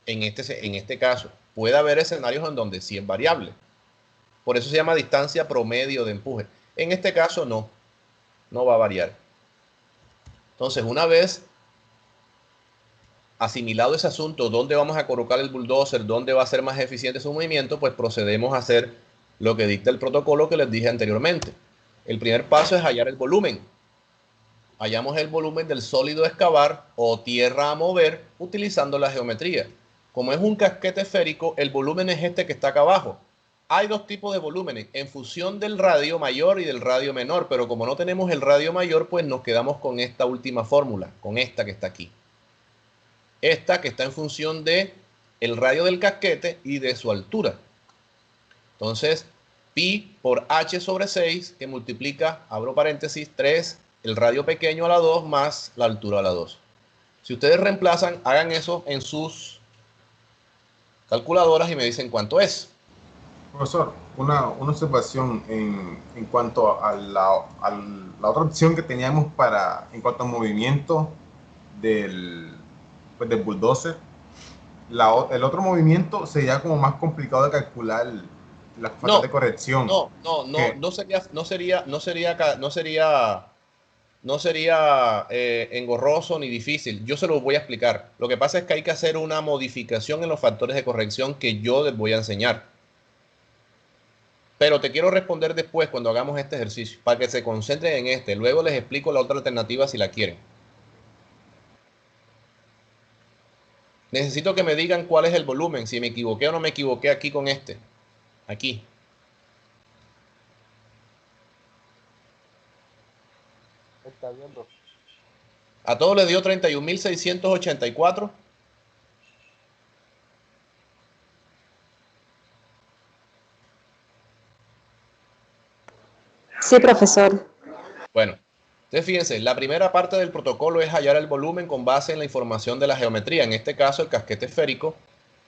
En este caso, puede haber escenarios en donde sí es variable. Por eso se llama distancia promedio de empuje. En este caso no va a variar. Entonces, una vez asimilado ese asunto, dónde vamos a colocar el bulldozer, dónde va a ser más eficiente su movimiento, pues procedemos a hacer lo que dicta el protocolo que les dije anteriormente. El primer paso es hallar el volumen. Hallamos el volumen del sólido a excavar o tierra a mover utilizando la geometría. Como es un casquete esférico, el volumen es este que está acá abajo. Hay 2 tipos de volúmenes, en función del radio mayor y del radio menor, pero como no tenemos el radio mayor, pues nos quedamos con esta última fórmula, con esta que está aquí. Esta que está en función de el radio del casquete y de su altura. Entonces, pi por h sobre 6, que multiplica, abro paréntesis, 3, el radio pequeño a la 2 más la altura a la 2. Si ustedes reemplazan, hagan eso en sus calculadoras y me dicen cuánto es. Profesor, una observación en cuanto a la otra opción que teníamos en cuanto al movimiento del bulldozer. El otro movimiento sería como más complicado de calcular las faltas de corrección. No sería engorroso ni difícil. Yo se lo voy a explicar. Lo que pasa es que hay que hacer una modificación en los factores de corrección que yo les voy a enseñar. Pero te quiero responder después cuando hagamos este ejercicio, para que se concentren en este. Luego les explico la otra alternativa si la quieren. Necesito que me digan cuál es el volumen, si me equivoqué o no me equivoqué aquí con este. Aquí. Está bien, profe. A todos les dio 31.684. Sí, profesor. Bueno, entonces fíjense, la primera parte del protocolo es hallar el volumen con base en la información de la geometría. En este caso, el casquete esférico.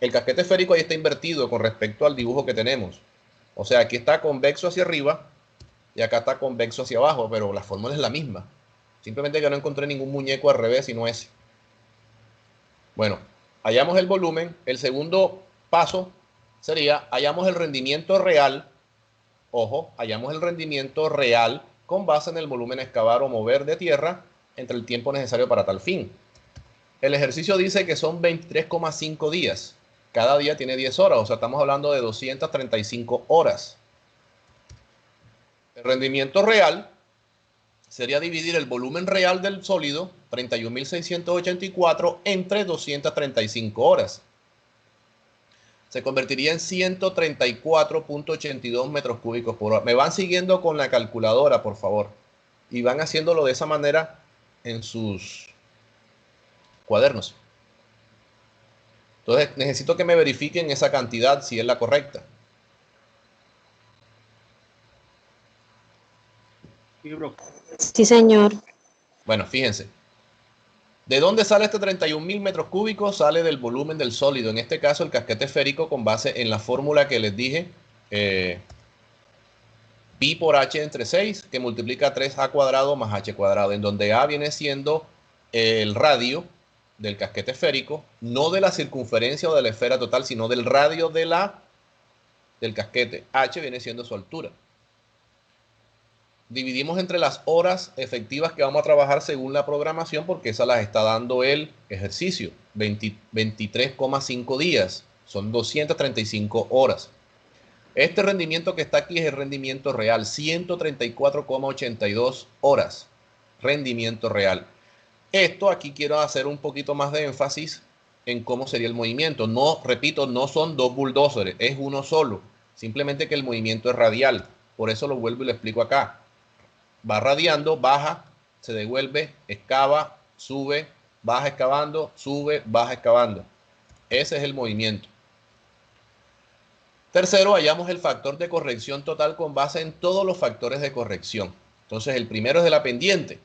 El casquete esférico ahí está invertido con respecto al dibujo que tenemos. O sea, aquí está convexo hacia arriba y acá está convexo hacia abajo, pero la fórmula es la misma. Simplemente que no encontré ningún muñeco al revés, sino ese. Bueno, hallamos el volumen. El segundo paso sería, hallamos el rendimiento real. Ojo, hallamos el rendimiento real con base en el volumen a excavar o mover de tierra entre el tiempo necesario para tal fin. El ejercicio dice que son 23,5 días. Cada día tiene 10 horas, o sea, estamos hablando de 235 horas. El rendimiento real sería dividir el volumen real del sólido, 31.684, entre 235 horas. Se convertiría en 134.82 metros cúbicos por hora. Me van siguiendo con la calculadora, por favor. Y van haciéndolo de esa manera en sus cuadernos. Entonces, necesito que me verifiquen esa cantidad, si es la correcta. Sí, señor. Bueno, fíjense. ¿De dónde sale este 31.000 metros cúbicos? Sale del volumen del sólido. En este caso, el casquete esférico, con base en la fórmula que les dije. Pi por h entre 6, que multiplica 3a cuadrado más h cuadrado, en donde a viene siendo el radio del casquete esférico, no de la circunferencia o de la esfera total, sino del radio del casquete. H viene siendo su altura. Dividimos entre las horas efectivas que vamos a trabajar según la programación, porque esas las está dando el ejercicio. 23,5 días. Son 235 horas. Este rendimiento que está aquí es el rendimiento real. 134,82 horas. Rendimiento real. Esto aquí quiero hacer un poquito más de énfasis en cómo sería el movimiento. No, repito, no son dos bulldozers, es uno solo. Simplemente que el movimiento es radial. Por eso lo vuelvo y lo explico acá. Va radiando, baja, se devuelve, excava, sube, baja excavando, sube, baja excavando. Ese es el movimiento. Tercero, hallamos el factor de corrección total con base en todos los factores de corrección. Entonces, el primero es de la pendiente.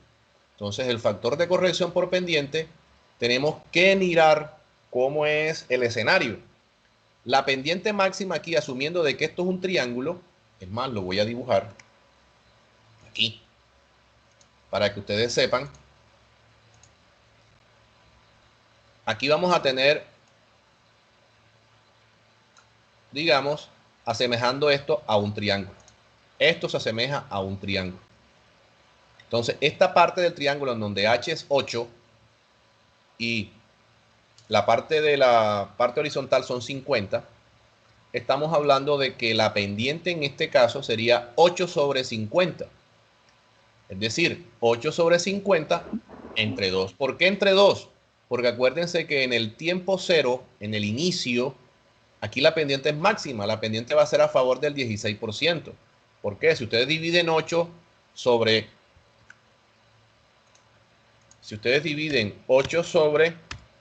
Entonces, el factor de corrección por pendiente, tenemos que mirar cómo es el escenario. La pendiente máxima aquí, asumiendo de que esto es un triángulo, es más, lo voy a dibujar aquí, para que ustedes sepan. Aquí vamos a tener, digamos, asemejando esto a un triángulo. Esto se asemeja a un triángulo. Entonces, esta parte del triángulo en donde h es 8 y la parte de la parte horizontal son 50, estamos hablando de que la pendiente en este caso sería 8 sobre 50. Es decir, 8 sobre 50 entre 2. ¿Por qué entre 2? Porque acuérdense que en el tiempo cero, en el inicio, aquí la pendiente es máxima. La pendiente va a ser a favor del 16%. ¿Por qué? Si ustedes dividen 8 sobre... Si ustedes dividen 8 sobre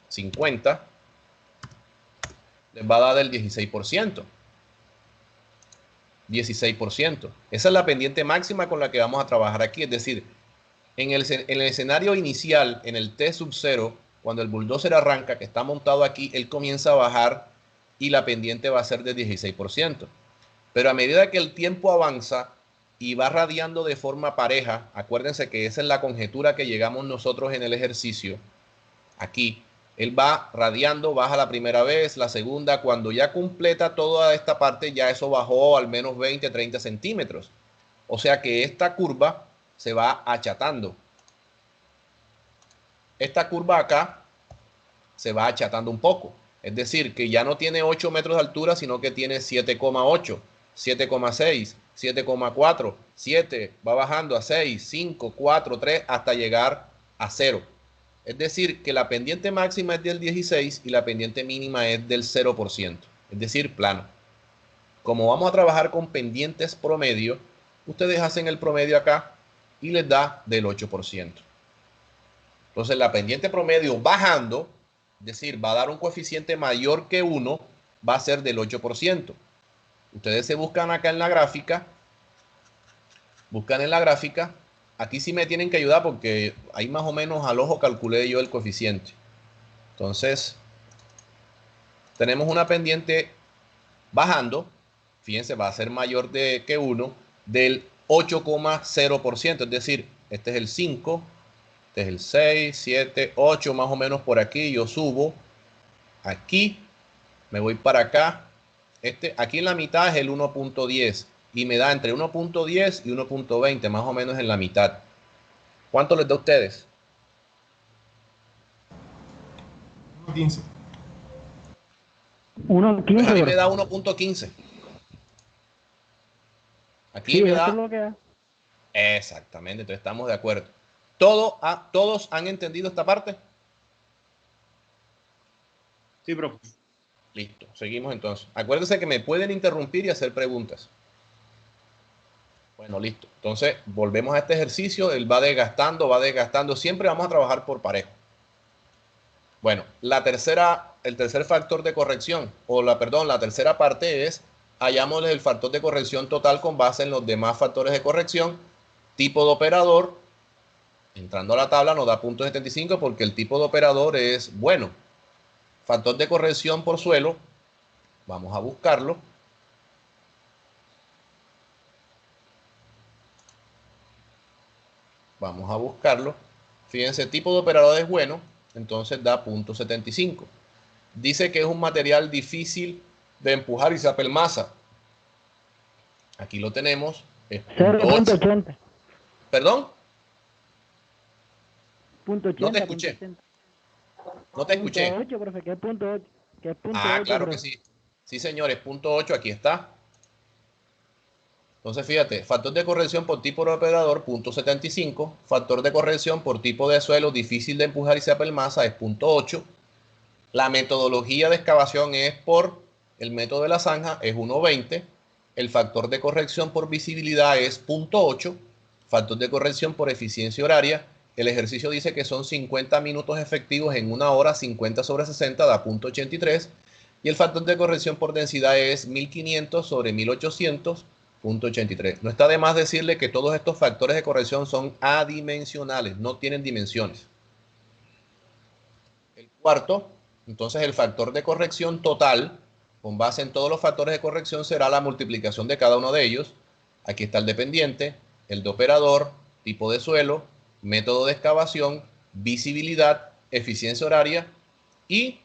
50, les va a dar el 16%. 16%. Esa es la pendiente máxima con la que vamos a trabajar aquí. Es decir, en el escenario inicial, en el T sub 0, cuando el bulldozer arranca, que está montado aquí, él comienza a bajar y la pendiente va a ser de 16%. Pero a medida que el tiempo avanza y va radiando de forma pareja, acuérdense que esa es la conjetura que llegamos nosotros en el ejercicio. Aquí, él va radiando, baja la primera vez, la segunda, cuando ya completa toda esta parte, ya eso bajó al menos 20, 30 centímetros. O sea que esta curva se va achatando. Esta curva acá se va achatando un poco. Es decir, que ya no tiene 8 metros de altura, sino que tiene 7,8, 7,6, 7,4, 7, va bajando a 6, 5, 4, 3, hasta llegar a 0. Es decir, que la pendiente máxima es del 16 y la pendiente mínima es del 0%. Es decir, plano. Como vamos a trabajar con pendientes promedio, ustedes hacen el promedio acá y les da del 8%. Entonces, la pendiente promedio bajando, es decir, va a dar un coeficiente mayor que 1, va a ser del 8%. Ustedes se buscan acá en la gráfica, aquí sí me tienen que ayudar porque ahí más o menos al ojo calculé yo el coeficiente. Entonces, tenemos una pendiente bajando, fíjense, va a ser mayor que 1, del 8,0%, es decir, este es el 5, Este es el 6, 7, 8, más o menos por aquí. Yo subo aquí, me voy para acá. Aquí en la mitad es el 1.10 y me da entre 1.10 y 1.20, más o menos en la mitad. ¿Cuánto les da a ustedes? 1.15. 1.15. A mí me da 1.15. Aquí sí, me eso da... es lo que da. Exactamente, entonces estamos de acuerdo. ¿Todos han entendido esta parte? Sí, profe. Listo, seguimos entonces. Acuérdense que me pueden interrumpir y hacer preguntas. Bueno, listo. Entonces, volvemos a este ejercicio. Él va desgastando. Siempre vamos a trabajar por parejo. Bueno, el tercer factor de corrección, la tercera parte es, hallamos el factor de corrección total con base en los demás factores de corrección, tipo de operador. Entrando a la tabla nos da .75 porque el tipo de operador es bueno. Factor de corrección por suelo, vamos a buscarlo. Vamos a buscarlo. Fíjense, tipo de operador es bueno, entonces da .75. Dice que es un material difícil de empujar y se apelmaza. Aquí lo tenemos, es .8. 0.80. ¿Perdón? .80. No te escuché. No te escuché. .8, profe, que es .8. Que es Ah, .8, claro profe. que sí. Sí, señores, .8, aquí está. Entonces, fíjate, factor de corrección por tipo de operador, .75. Factor de corrección por tipo de suelo, difícil de empujar y se apelmaza, es .8. La metodología de excavación es por el método de la zanja, es 1.20. El factor de corrección por visibilidad es .8. Factor de corrección por eficiencia horaria. El ejercicio dice que son 50 minutos efectivos en una hora, 50 sobre 60 da .83. Y el factor de corrección por densidad es 1500 sobre 1800, .83. No está de más decirle que todos estos factores de corrección son adimensionales, no tienen dimensiones. El cuarto, entonces el factor de corrección total, con base en todos los factores de corrección, será la multiplicación de cada uno de ellos. Aquí está el dependiente, el de operador, tipo de suelo, método de excavación, visibilidad, eficiencia horaria y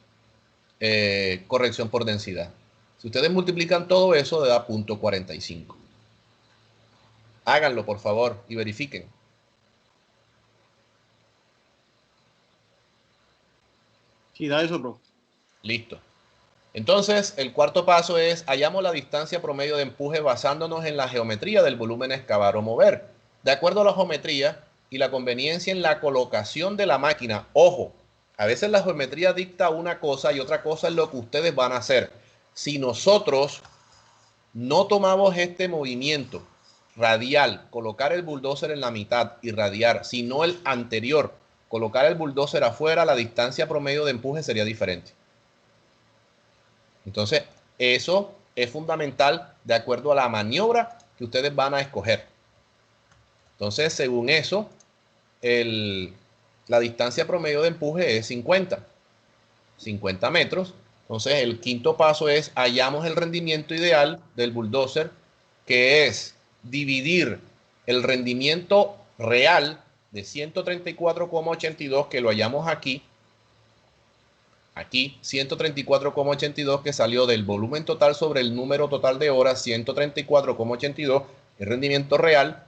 corrección por densidad. Si ustedes multiplican todo eso, le da .45. Háganlo, por favor, y verifiquen. Sí, da eso, profe. Listo. Entonces, el cuarto paso es, hallamos la distancia promedio de empuje basándonos en la geometría del volumen a excavar o mover. De acuerdo a la geometría y la conveniencia en la colocación de la máquina, ojo, a veces la geometría dicta una cosa y otra cosa es lo que ustedes van a hacer. Si nosotros no tomamos este movimiento radial, colocar el bulldozer en la mitad y radiar, sino el anterior, colocar el bulldozer afuera, la distancia promedio de empuje sería diferente. Entonces, eso es fundamental de acuerdo a la maniobra que ustedes van a escoger. Entonces, según eso, la distancia promedio de empuje es 50 metros. Entonces, el quinto paso es hallamos el rendimiento ideal del bulldozer, que es dividir el rendimiento real de 134,82 que lo hallamos aquí, 134,82 que salió del volumen total sobre el número total de horas, 134,82, el rendimiento real,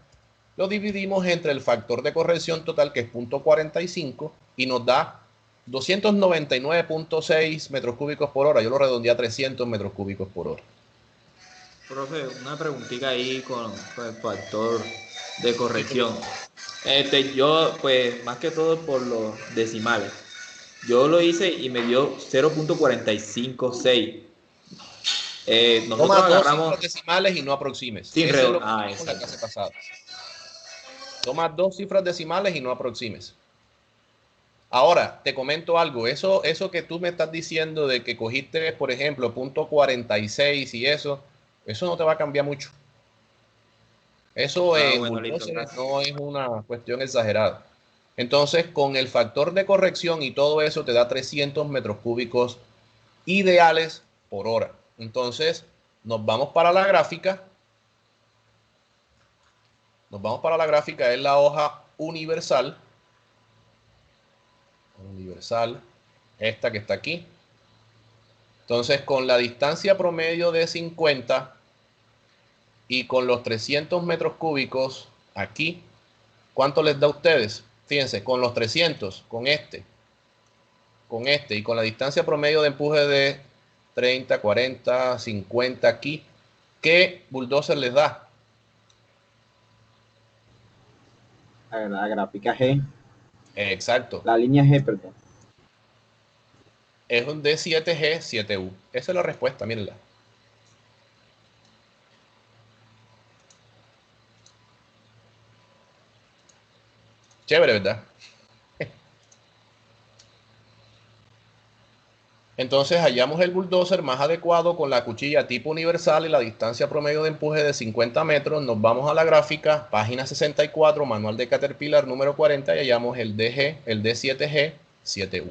lo dividimos entre el factor de corrección total, que es .45, y nos da 299.6 metros cúbicos por hora. Yo lo redondeé a 300 metros cúbicos por hora. Profe, una preguntita ahí con el factor de corrección. Yo, pues, más que todo por los decimales. Yo lo hice y me dio 0.456. Nosotros Toma agarramos 2 cifras decimales y no aproximes. sin Eso es lo que redondar. hicimos la clase pasada. Toma 2 cifras decimales y no aproximes. Ahora, te comento algo. Eso que tú me estás diciendo de que cogiste, por ejemplo, .46 y eso no te va a cambiar mucho. Eso Bueno, listo, no es una cuestión exagerada. Entonces, con el factor de corrección y todo eso te da 300 metros cúbicos ideales por hora. Entonces, nos vamos para la gráfica. Es la hoja universal. universal, esta que está aquí. Entonces, con la distancia promedio de 50 y con los 300 metros cúbicos aquí, ¿cuánto les da a ustedes? Fíjense, con los 300, con este y con la distancia promedio de empuje de 30, 40, 50 aquí, ¿qué bulldozer les da? La gráfica G. Exacto. La línea G, perdón. Es un D7G 7U. Esa es la respuesta, mírenla. Chévere, ¿verdad? Entonces hallamos el bulldozer más adecuado con la cuchilla tipo universal y la distancia promedio de empuje de 50 metros. Nos vamos a la gráfica, página 64, manual de Caterpillar número 40 y hallamos el D7G 7U.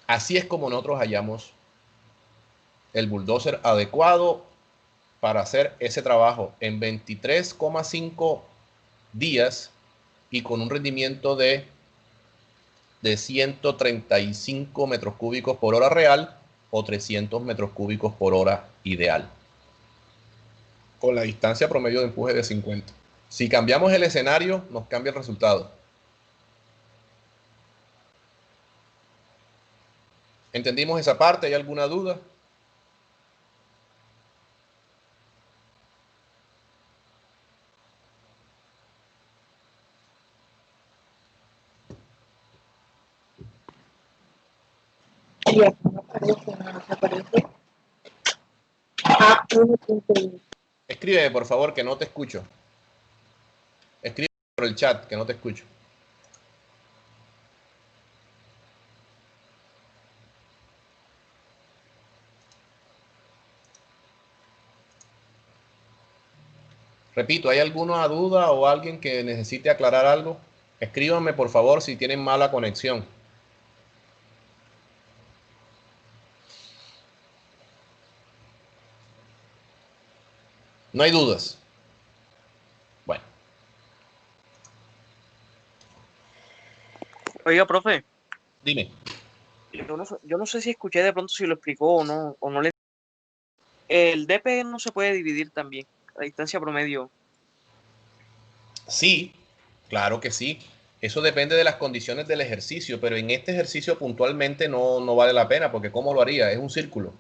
Así es como nosotros hallamos el bulldozer adecuado para hacer ese trabajo en 23,5 días y con un rendimiento de 135 metros cúbicos por hora real o 300 metros cúbicos por hora ideal, con la distancia promedio de empuje de 50. Si cambiamos el escenario, nos cambia el resultado. ¿Entendimos esa parte? ¿Hay alguna duda? Escríbeme, por favor, que no te escucho. Escribe por el chat, que no te escucho. Repito, ¿hay alguna duda o alguien que necesite aclarar algo? Escríbanme, por favor, si tienen mala conexión. No hay dudas. Bueno. Oiga, profe. Dime. Yo no sé si escuché de pronto si lo explicó o no le... El DP no se puede dividir también, a distancia promedio. Sí, claro que sí. Eso depende de las condiciones del ejercicio, pero en este ejercicio puntualmente no vale la pena, porque ¿cómo lo haría? Es un círculo.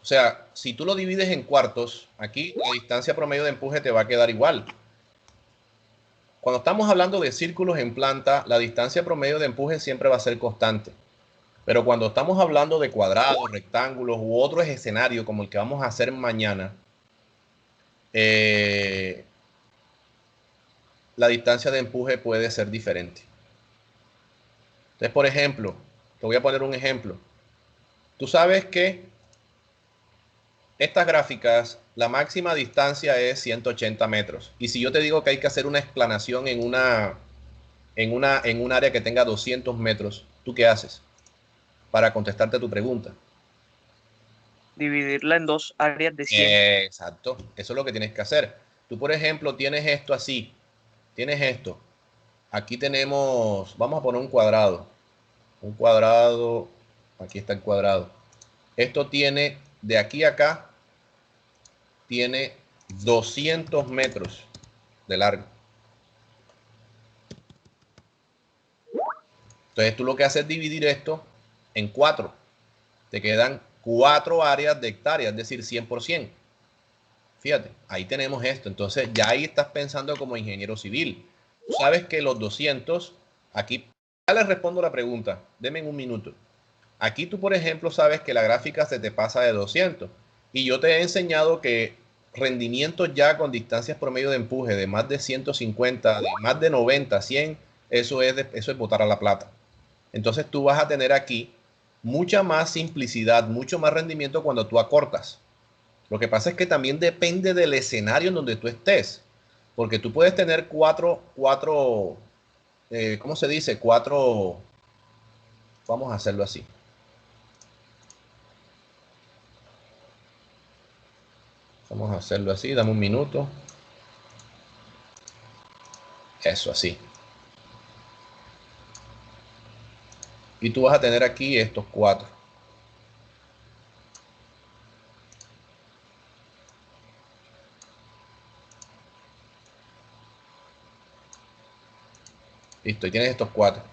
O sea, si tú lo divides en cuartos, aquí la distancia promedio de empuje te va a quedar igual. Cuando estamos hablando de círculos en planta, la distancia promedio de empuje siempre va a ser constante. Pero cuando estamos hablando de cuadrados, rectángulos u otros escenarios como el que vamos a hacer mañana, la distancia de empuje puede ser diferente. Entonces, por ejemplo, te voy a poner un ejemplo. Tú sabes que estas gráficas, la máxima distancia es 180 metros. Y si yo te digo que hay que hacer una explanación en un área que tenga 200 metros, ¿tú qué haces? Para contestarte tu pregunta. Dividirla en dos áreas de 100. Exacto, eso es lo que tienes que hacer. Tú, por ejemplo, tienes esto así, tienes esto. Aquí tenemos, vamos a poner un cuadrado. Un cuadrado, aquí está el cuadrado. Esto tiene, de aquí a acá, tiene 200 metros de largo. Entonces tú lo que haces es dividir esto en 4. Te quedan 4 áreas de hectárea, es decir, 100%. Fíjate, ahí tenemos esto. Entonces ya ahí estás pensando como ingeniero civil. Tú sabes que los 200, aquí, ya les respondo la pregunta, denme un minuto. Aquí tú, por ejemplo, sabes que la gráfica se te pasa de 200. Y yo te he enseñado que rendimientos ya con distancias promedio de empuje de más de 150, de más de 90, 100, eso es botar a la plata. Entonces tú vas a tener aquí mucha más simplicidad, mucho más rendimiento cuando tú acortas. Lo que pasa es que también depende del escenario en donde tú estés. Porque tú puedes tener ¿cómo se dice? Vamos a hacerlo así. Vamos a hacerlo así, dame un minuto. Eso, así. Y tú vas a tener aquí estos 4. Listo, y tienes estos 4.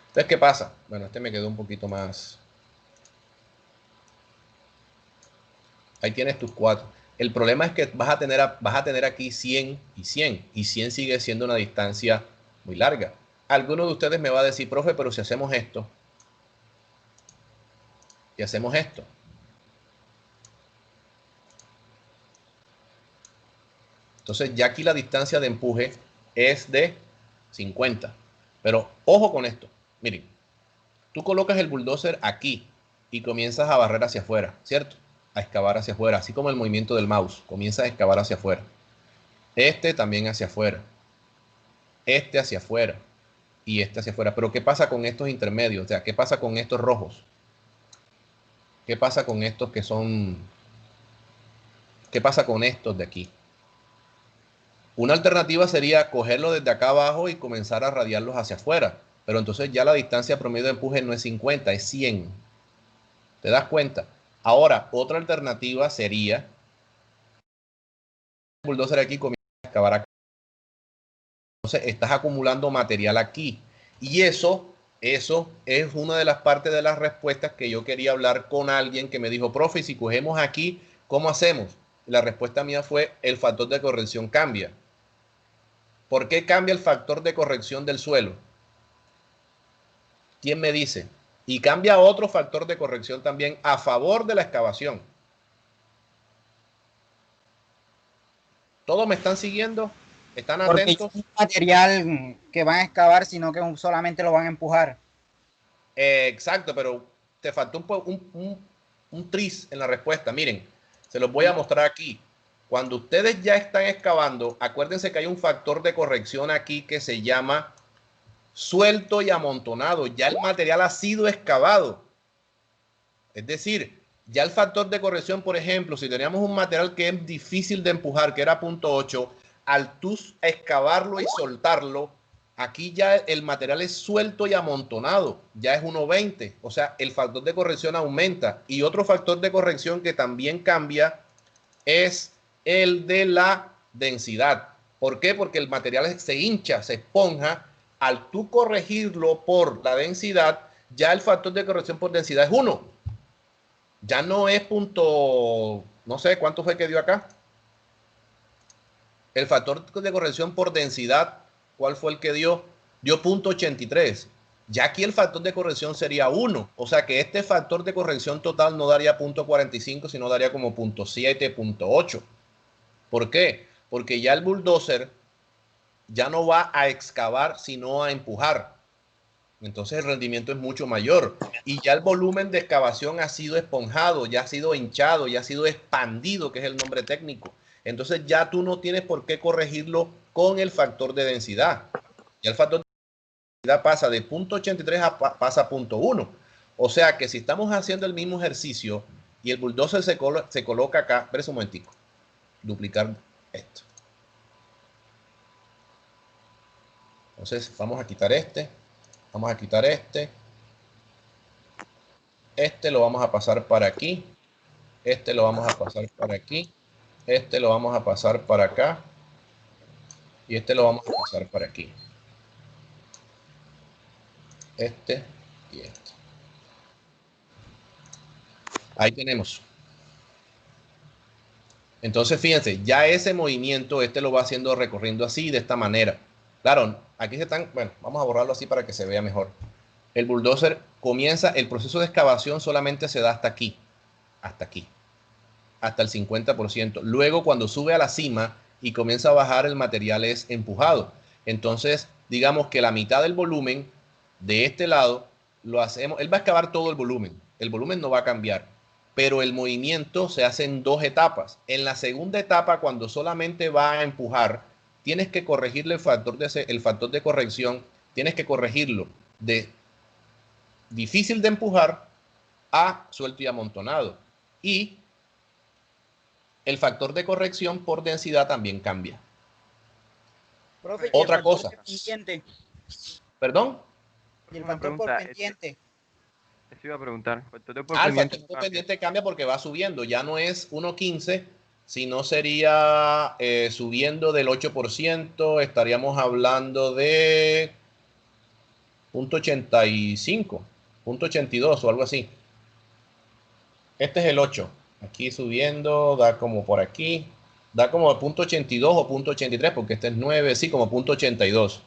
Entonces, ¿qué pasa? Bueno, este me quedó un poquito más. Ahí tienes tus 4. El problema es que vas a tener aquí 100 y 100. Y 100 sigue siendo una distancia muy larga. Alguno de ustedes me va a decir, profe, pero si hacemos esto. Y hacemos esto. Entonces ya aquí la distancia de empuje es de 50. Pero ojo con esto. Miren, tú colocas el bulldozer aquí y comienzas a barrer hacia afuera, ¿cierto? A excavar hacia afuera, así como el movimiento del mouse. Comienza a excavar hacia afuera. Este también hacia afuera. Este hacia afuera. Y este hacia afuera. Pero ¿qué pasa con estos intermedios? O sea, ¿qué pasa con estos rojos? ¿Qué pasa con estos que son... ¿Qué pasa con estos de aquí? Una alternativa sería cogerlo desde acá abajo y comenzar a radiarlos hacia afuera. Pero entonces ya la distancia promedio de empuje no es 50, es 100. ¿Te das cuenta? Ahora, otra alternativa sería... El bulldozer aquí comienza a excavar acá. Entonces estás acumulando material aquí. Y eso es una de las partes de las respuestas que yo quería hablar con alguien que me dijo, profe, si cogemos aquí, ¿cómo hacemos? Y la respuesta mía fue, el factor de corrección cambia. ¿Por qué cambia el factor de corrección del suelo? ¿Quién me dice? Y cambia otro factor de corrección también a favor de la excavación. ¿Todos me están siguiendo? ¿Están atentos? Porque es un material que van a excavar, sino que solamente lo van a empujar. Exacto, pero te faltó un tris en la respuesta. Miren, se los voy a mostrar aquí. Cuando ustedes ya están excavando, acuérdense que hay un factor de corrección aquí que se llama suelto y amontonado. Ya el material ha sido excavado. Es decir, ya el factor de corrección, por ejemplo, si teníamos un material que es difícil de empujar, que era 0.8, al tú excavarlo y soltarlo, aquí ya el material es suelto y amontonado, ya es 1.20, o sea, el factor de corrección aumenta. Y otro factor de corrección que también cambia es el de la densidad. ¿Por qué? Porque el material se hincha, se esponja. Al tú corregirlo por la densidad, ya el factor de corrección por densidad es 1. Ya no es punto, no sé cuánto fue que dio acá. El factor de corrección por densidad, ¿cuál fue el que dio? Dio 0.83. Ya aquí el factor de corrección sería 1. O sea que este factor de corrección total no daría 0.45, sino daría como 0.7, 0.8. ¿Por qué? Porque ya el bulldozer ya no va a excavar, sino a empujar. Entonces el rendimiento es mucho mayor. Y ya el volumen de excavación ha sido esponjado, ya ha sido hinchado, ya ha sido expandido, que es el nombre técnico. Entonces ya tú no tienes por qué corregirlo con el factor de densidad. Ya el factor de densidad pasa de 0.83 pasa a 0.1. O sea que si estamos haciendo el mismo ejercicio y el bulldozer se coloca acá, espera un momentico, duplicar esto. Entonces vamos a quitar este, vamos a quitar este. Este lo vamos a pasar para aquí. Este lo vamos a pasar para aquí. Este lo vamos a pasar para acá. Y este lo vamos a pasar para aquí. Este y este. Ahí tenemos. Entonces, fíjense, ya ese movimiento, este lo va haciendo recorriendo así, de esta manera. Claro, aquí se están, bueno, vamos a borrarlo así para que se vea mejor. El bulldozer comienza, el proceso de excavación solamente se da hasta aquí, hasta el 50%. Luego, cuando sube a la cima y comienza a bajar, el material es empujado. Entonces, digamos que la mitad del volumen de este lado lo hacemos, él va a excavar todo el volumen no va a cambiar, pero el movimiento se hace en 2 etapas. En la segunda etapa, cuando solamente va a empujar, tienes que corregirle el factor de corrección, tienes que corregirlo de difícil de empujar a suelto y amontonado. Y el factor de corrección por densidad también cambia. Profe, otra cosa. ¿Perdón? Y el Una factor por pregunta, pendiente. eso iba a preguntar. Factor por El pendiente factor por cambia. pendiente cambia porque va subiendo. Ya no es 1.15, sino sería subiendo del 8%. Estaríamos hablando de 0.85, 0.82 o algo así. Este es el 8. Aquí subiendo, da como por aquí. Da como 0.82 o 0.83 porque este es 9, sí, como 0.82.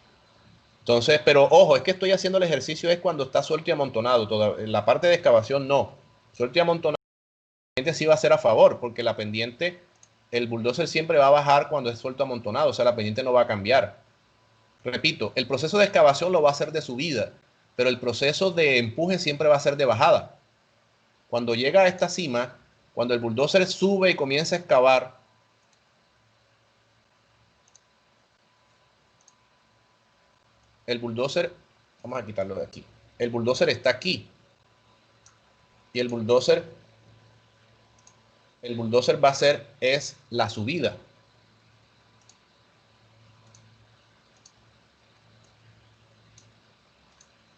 Entonces, pero ojo, es que estoy haciendo el ejercicio es cuando está suelto y amontonado. La parte de excavación no. Suelto y amontonado, la pendiente sí va a ser a favor, porque la pendiente, el bulldozer siempre va a bajar cuando es suelto amontonado, o sea, la pendiente no va a cambiar. Repito, el proceso de excavación lo va a hacer de subida, pero el proceso de empuje siempre va a ser de bajada. Cuando llega a esta cima, cuando el bulldozer sube y comienza a excavar, el bulldozer, vamos a quitarlo de aquí, el bulldozer está aquí y el bulldozer va a hacer es la subida.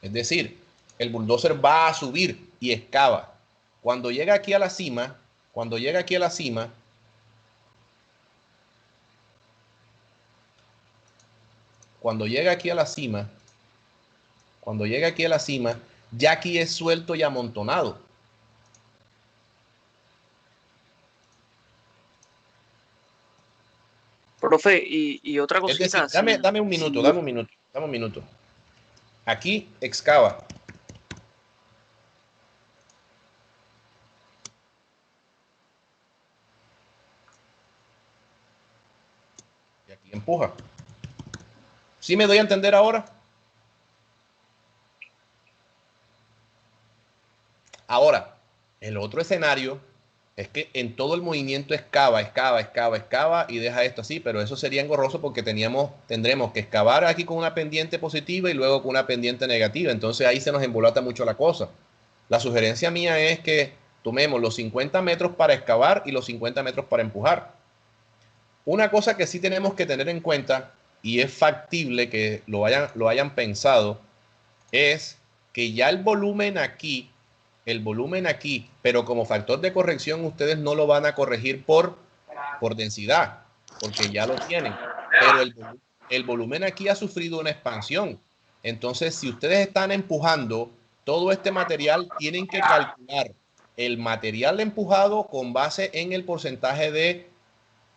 Es decir, el bulldozer va a subir y excava. Cuando llega aquí a la cima, cuando llega aquí a la cima, cuando llega aquí a la cima, ya aquí es suelto y amontonado. Profe, y otra Es cosita. decir, dame un minuto. Aquí excava. Y aquí empuja. ¿Sí me doy a entender ahora? Ahora, el otro escenario es que en todo el movimiento excava y deja esto así, pero eso sería engorroso porque tendremos que excavar aquí con una pendiente positiva y luego con una pendiente negativa. Entonces ahí se nos embolata mucho la cosa. La sugerencia mía es que tomemos los 50 metros para excavar y los 50 metros para empujar. Una cosa que sí tenemos que tener en cuenta, y es factible que lo hayan pensado, es que ya el volumen aquí, pero como factor de corrección ustedes no lo van a corregir por densidad, porque ya lo tienen. Pero el volumen aquí ha sufrido una expansión. Entonces, si ustedes están empujando todo este material, tienen que calcular el material empujado con base en el porcentaje de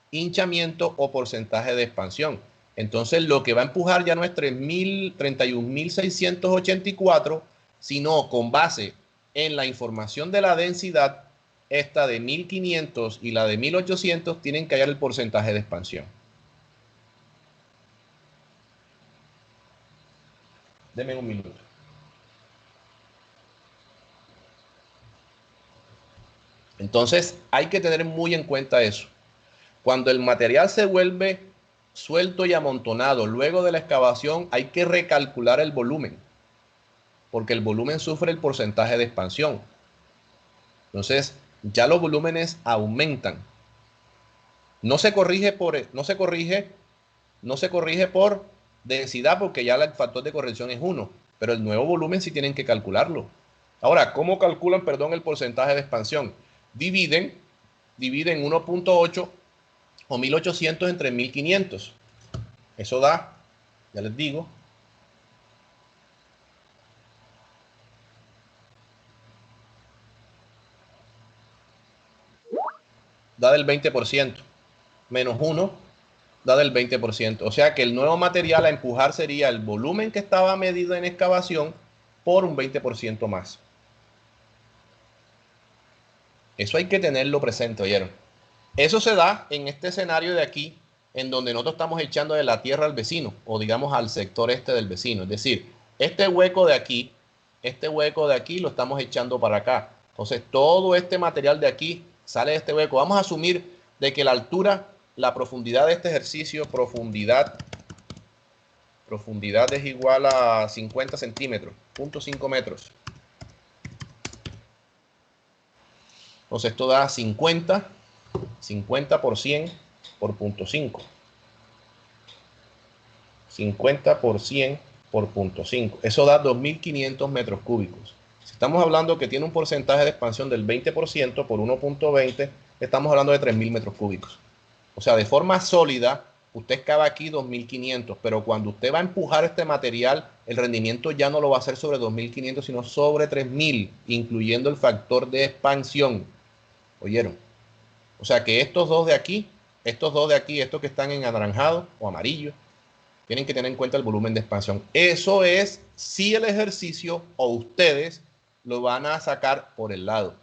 hinchamiento o porcentaje de expansión. Entonces, lo que va a empujar ya no es 31.684, sino con base en la información de la densidad, esta de 1500 y la de 1800 tienen que hallar el porcentaje de expansión. Denme un minuto. Entonces, hay que tener muy en cuenta eso. Cuando el material se vuelve suelto y amontonado luego de la excavación, hay que recalcular el volumen, porque el volumen sufre el porcentaje de expansión. Entonces, ya los volúmenes aumentan. No se corrige por densidad porque ya el factor de corrección es 1, pero el nuevo volumen sí tienen que calcularlo. Ahora, ¿cómo calculan, el porcentaje de expansión? Dividen 1.8 o 1800 entre 1500. Eso da, ya les digo, da del 20%. Menos 1 da del 20%. O sea que el nuevo material a empujar sería el volumen que estaba medido en excavación por un 20% más. Eso hay que tenerlo presente, ¿oyeron? Eso se da en este escenario de aquí, en donde nosotros estamos echando de la tierra al vecino, o digamos al sector este del vecino. Es decir, este hueco de aquí lo estamos echando para acá. Entonces, todo este material de aquí sale de este hueco. Vamos a asumir de que la altura, la profundidad de este ejercicio, profundidad es igual a 50 centímetros, 0.5 metros. Entonces, esto da 50 por 100 por 0.5. 50 por 100 por 0.5. Eso da 2.500 metros cúbicos. Si estamos hablando que tiene un porcentaje de expansión del 20% por 1.20, estamos hablando de 3.000 metros cúbicos. O sea, de forma sólida, usted excava aquí 2.500, pero cuando usted va a empujar este material, el rendimiento ya no lo va a hacer sobre 2.500, sino sobre 3.000, incluyendo el factor de expansión. ¿Oyeron? O sea que estos dos de aquí, estos que están en anaranjado o amarillo, tienen que tener en cuenta el volumen de expansión. Eso es si el ejercicio o ustedes lo van a sacar por el lado.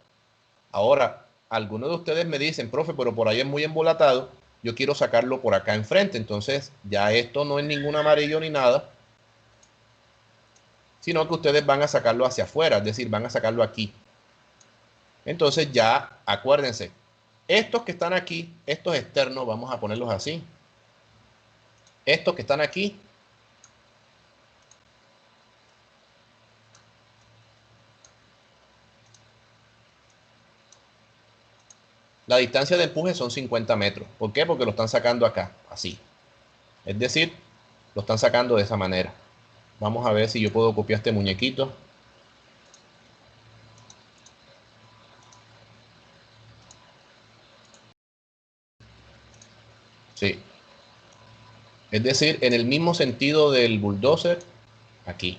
Ahora, algunos de ustedes me dicen, profe, pero por ahí es muy embolatado, yo quiero sacarlo por acá enfrente. Entonces, ya esto no es ningún amarillo ni nada, sino que ustedes van a sacarlo hacia afuera, es decir, van a sacarlo aquí. Entonces ya, acuérdense, estos que están aquí, estos externos, vamos a ponerlos así. Estos que están aquí, la distancia de empuje son 50 metros. ¿Por qué? Porque lo están sacando acá, así. Es decir, lo están sacando de esa manera. Vamos a ver si yo puedo copiar este muñequito. Sí. Es decir, en el mismo sentido del bulldozer, aquí.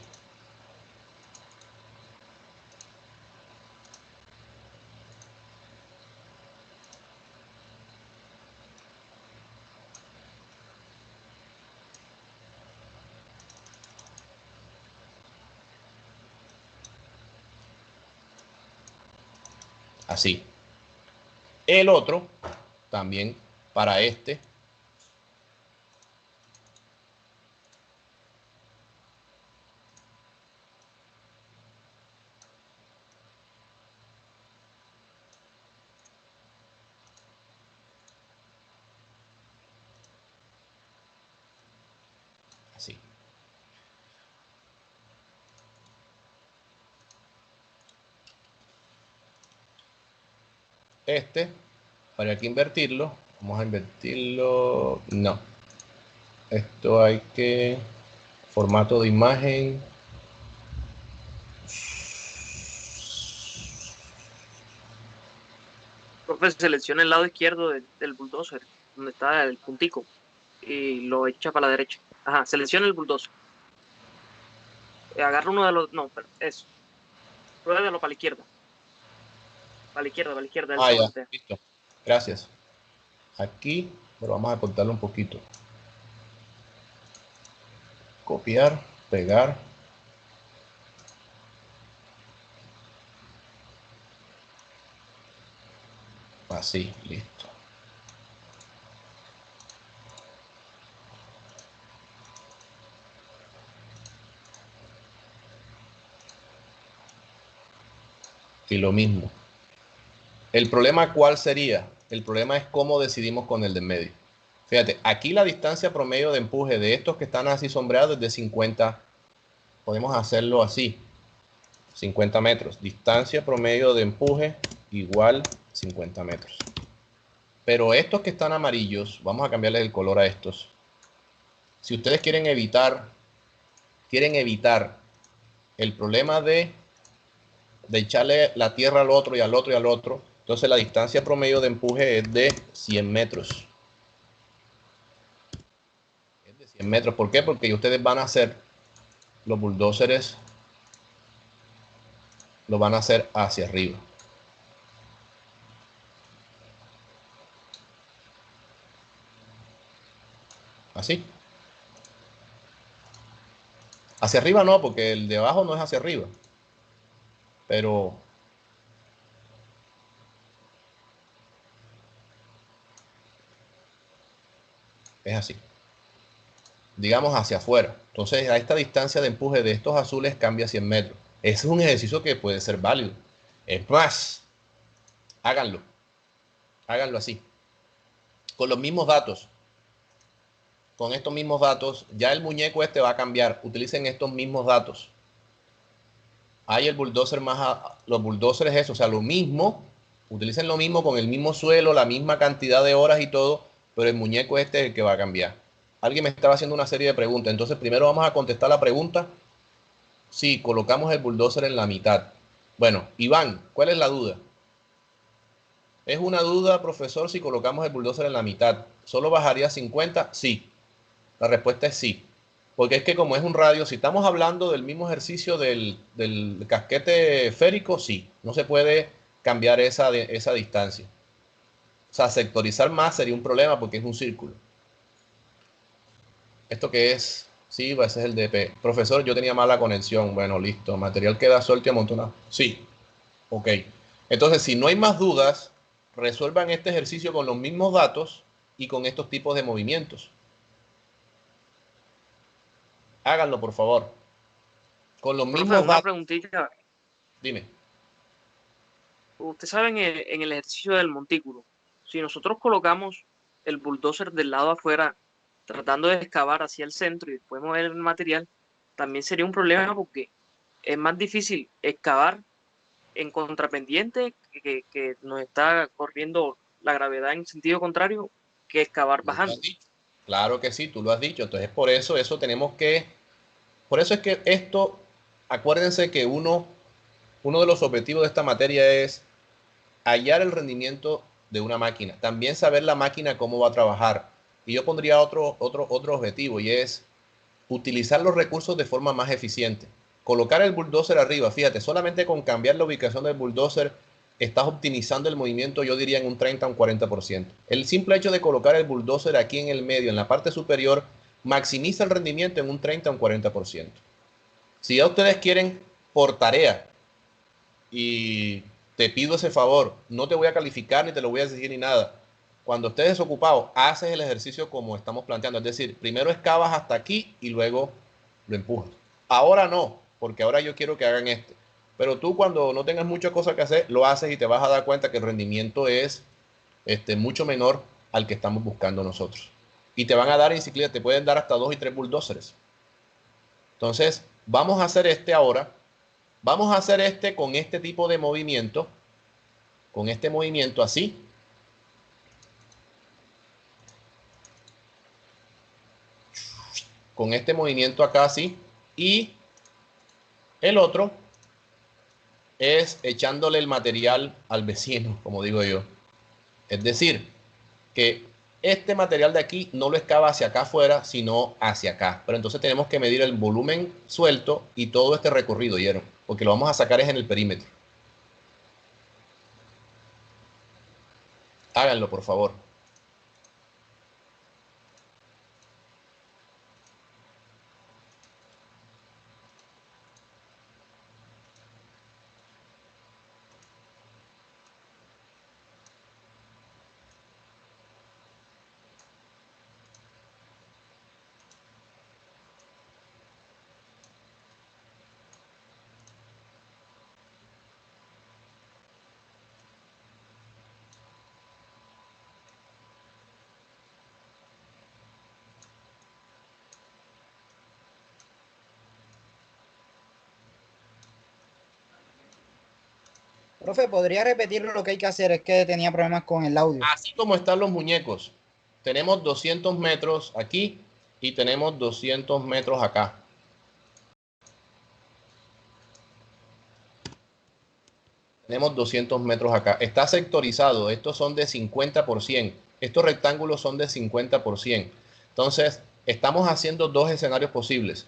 Así. El otro, también para este. Así. Este, para que invertirlo, vamos a invertirlo, no. Esto hay que, formato de imagen. Profe, selecciona el lado izquierdo del bulldozer, donde está el puntico, y lo echa para la derecha. Ajá, selecciona el bulldozer. Agarra uno de los, no, pero eso. Ruédalo para la izquierda. Para la izquierda, para la izquierda. Ah, ya, listo. Gracias. Aquí, pero vamos a cortarlo un poquito. Copiar, pegar. Así, listo. Y lo mismo. ¿El problema cuál sería? El problema es cómo decidimos con el de en medio. Fíjate, aquí la distancia promedio de empuje de estos que están así sombreados es de 50. Podemos hacerlo así. 50 metros. Distancia promedio de empuje igual 50 metros. Pero estos que están amarillos, vamos a cambiarles el color a estos. Si ustedes quieren evitar el problema de echarle la tierra al otro y al otro y al otro, entonces la distancia promedio de empuje es de 100 metros. Es de 100 metros. ¿Por qué? Porque ustedes van a hacer, los bulldozers lo van a hacer hacia arriba. Así. Hacia arriba no, porque el de abajo no es hacia arriba. Pero es así. Digamos hacia afuera. Entonces a esta distancia de empuje de estos azules cambia 100 metros. Ese es un ejercicio que puede ser válido. Es más, háganlo. Háganlo así. Con los mismos datos. Con estos mismos datos, ya el muñeco este va a cambiar. Utilicen estos mismos datos. Hay el bulldozer los bulldozers eso, o sea, lo mismo. Utilicen lo mismo con el mismo suelo, la misma cantidad de horas y todo, pero el muñeco este es el que va a cambiar. Alguien me estaba haciendo una serie de preguntas. Entonces, primero vamos a contestar la pregunta. Sí, colocamos el bulldozer en la mitad. Bueno, Iván, ¿cuál es la duda? ¿Es una duda, profesor, si colocamos el bulldozer en la mitad? ¿Solo bajaría 50? Sí. La respuesta es sí. Porque es que como es un radio, si estamos hablando del mismo ejercicio del casquete esférico, sí. No se puede cambiar esa distancia. O sea, sectorizar más sería un problema porque es un círculo. ¿Esto qué es? Sí, ese es el DP. Profesor, yo tenía mala conexión. Bueno, listo. Material queda suelto y amontonado. Sí. Ok. Entonces, si no hay más dudas, resuelvan este ejercicio con los mismos datos y con estos tipos de movimientos. Háganlo, por favor. Con los mismos datos. Una preguntita. Dime. Usted sabe en el ejercicio del montículo, si nosotros colocamos el bulldozer del lado afuera tratando de excavar hacia el centro y después mover el material, también sería un problema porque es más difícil excavar en contrapendiente que nos está corriendo la gravedad en sentido contrario que excavar bajando. Claro que sí, tú lo has dicho. Entonces, por eso es que esto, acuérdense que uno de los objetivos de esta materia es hallar el rendimiento de una máquina, también saber la máquina cómo va a trabajar. Y yo pondría otro objetivo, y es utilizar los recursos de forma más eficiente. Colocar el bulldozer arriba, fíjate, solamente con cambiar la ubicación del bulldozer estás optimizando el movimiento, yo diría en un 30 o un 40%. El simple hecho de colocar el bulldozer aquí en el medio, en la parte superior, maximiza el rendimiento en un 30 o un 40%. Si ya ustedes quieren por tarea, y te pido ese favor, no te voy a calificar ni te lo voy a decir ni nada. Cuando estés desocupado, haces el ejercicio como estamos planteando. Es decir, primero excavas hasta aquí y luego lo empujas. Ahora no, porque ahora yo quiero que hagan este. Pero tú cuando no tengas muchas cosas que hacer, lo haces y te vas a dar cuenta que el rendimiento es mucho menor al que estamos buscando nosotros. Y te van a dar en cicleta, te pueden dar hasta 2 y 3 bulldozers. Entonces, vamos a hacer este ahora. Vamos a hacer este con este tipo de movimiento. Con este movimiento así. Con este movimiento acá así. Y el otro es echándole el material al vecino, como digo yo. Es decir, que este material de aquí no lo excava hacia acá afuera, sino hacia acá. Pero entonces tenemos que medir el volumen suelto y todo este recorrido, ¿oyeron? Porque lo vamos a sacar es en el perímetro. Háganlo, por favor. Profe, ¿podría repetir lo que hay que hacer? Es que tenía problemas con el audio. Así como están los muñecos. Tenemos 200 metros aquí y tenemos 200 metros acá. Tenemos 200 metros acá. Está sectorizado. Estos son de 50%. Estos rectángulos son de 50%. Entonces, estamos haciendo dos escenarios posibles.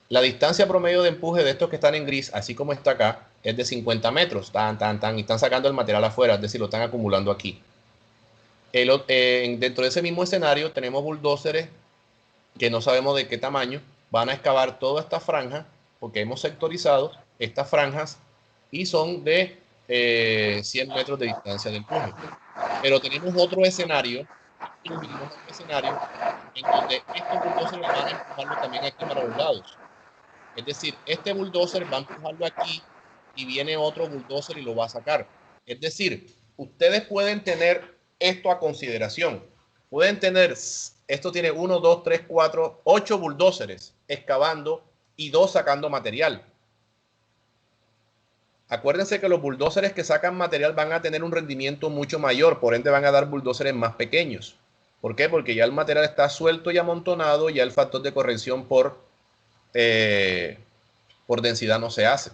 La distancia promedio de empuje de estos que están en gris, así como está acá, es de 50 metros. Y están sacando el material afuera, es decir, lo están acumulando aquí. Dentro de ese mismo escenario tenemos bulldozers que no sabemos de qué tamaño. Van a excavar toda esta franja, porque hemos sectorizado estas franjas y son de 100 metros de distancia de empuje. Pero tenemos otro escenario, en donde estos bulldozers van a empujarlo también aquí para los lados. Es decir, este bulldozer va a empujarlo aquí y viene otro bulldozer y lo va a sacar. Es decir, ustedes pueden tener esto a consideración. Pueden tener, esto tiene 1, 2, 3, 4, 8 bulldozers excavando y 2 sacando material. Acuérdense que los bulldozers que sacan material van a tener un rendimiento mucho mayor, por ende van a dar bulldozers más pequeños. ¿Por qué? Porque ya el material está suelto y amontonado, ya el factor de corrección por densidad no se hace.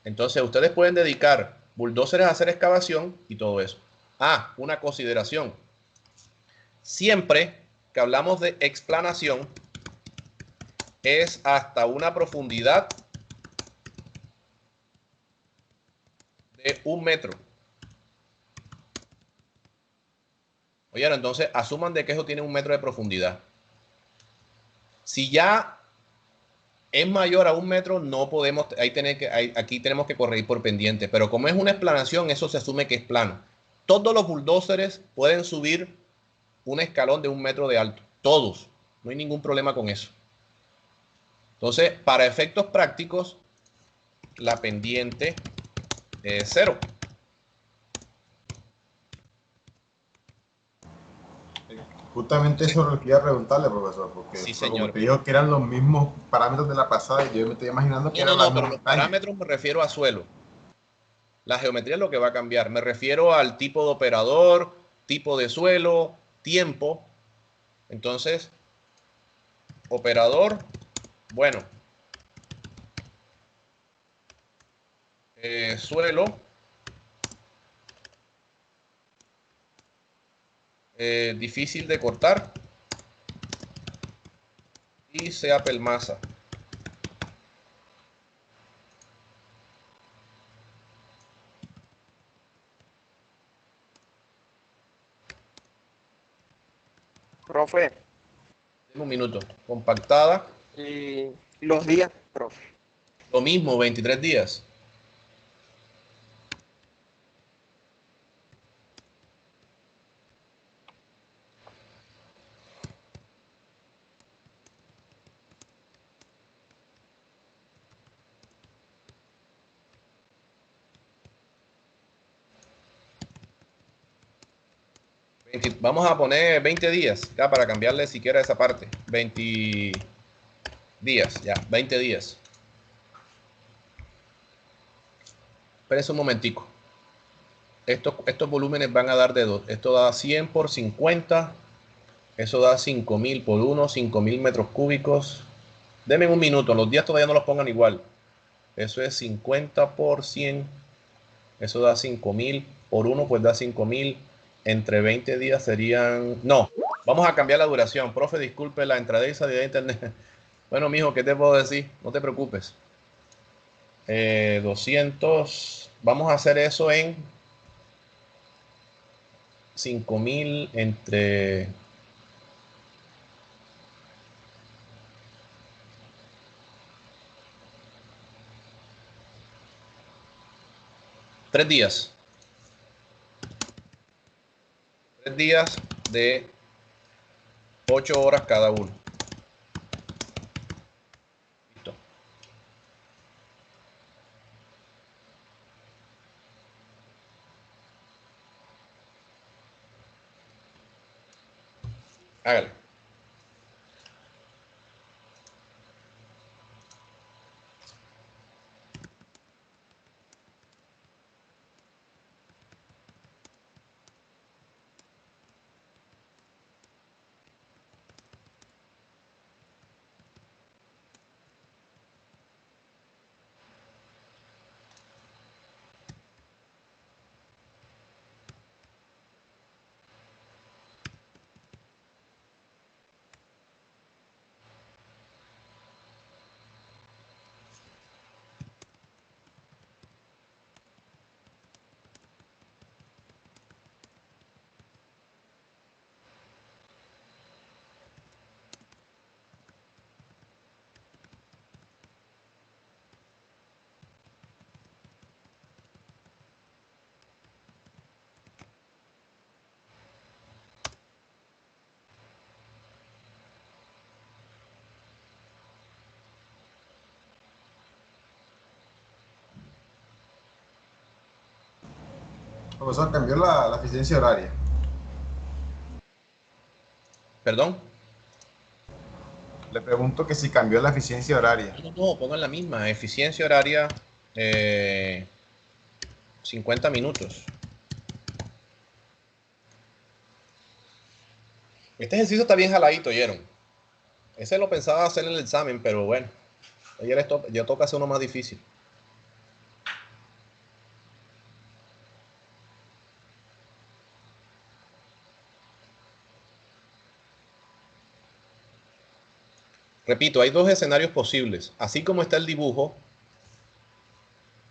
Entonces ustedes pueden dedicar bulldozers a hacer excavación y todo eso. Ah, una consideración. Siempre que hablamos de explanación es hasta una profundidad de 1 metro. Oye, entonces asuman de que eso tiene 1 metro de profundidad. Si ya es mayor a 1 metro, no podemos, aquí tenemos que corregir por pendiente. Pero como es una explanación, eso se asume que es plano. Todos los bulldozers pueden subir un escalón de 1 metro de alto. Todos. No hay ningún problema con eso. Entonces, para efectos prácticos, la pendiente es 0. Justamente eso es lo que iba a preguntarle, profesor, porque Sí, como te dijo que eran los mismos parámetros de la pasada y yo me estoy imaginando que eran No, pero los parámetros me refiero a suelo. La geometría es lo que va a cambiar. Me refiero al tipo de operador, tipo de suelo, tiempo. Entonces, operador, bueno, suelo, difícil de cortar y sea pelmaza. Profe. Un minuto. Compactada. Y los días, profe. Lo mismo, 23 días. Vamos a poner 20 días, ya para cambiarle siquiera esa parte. 20 días, ya, 20 días. Espérense un momentico. Estos volúmenes van a dar de 2. Esto da 100 por 50. Eso da 5.000 por 1, 5.000 metros cúbicos. Denme un minuto, los días todavía no los pongan igual. Eso es 50 por 100. Eso da 5.000 por 1, pues da 5.000. Entre 20 días serían... No, vamos a cambiar la duración. Profe, disculpe la entrada y salida de internet. Bueno, mijo, ¿qué te puedo decir? No te preocupes. 200. Vamos a hacer eso en 5.000 entre... Tres días. 3 días de 8 horas cada uno. Listo. Hágale. Profesor, cambió la eficiencia horaria. ¿Perdón? Le pregunto que si cambió la eficiencia horaria. No, pongan la misma. Eficiencia horaria 50 minutos. Este ejercicio está bien jaladito, ¿oyeron? Ese lo pensaba hacer en el examen, pero bueno. Ayer ya toca hacer uno más difícil. Repito, hay dos escenarios posibles. Así como está el dibujo,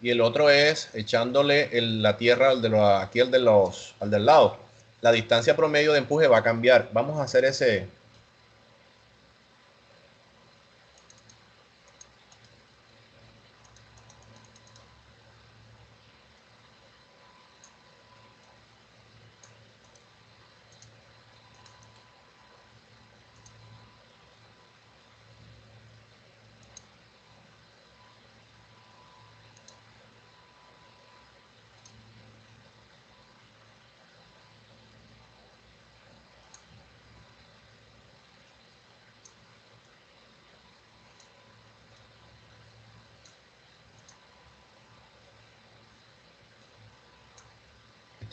y el otro es echándole la tierra aquí al del lado. La distancia promedio de empuje va a cambiar. Vamos a hacer ese.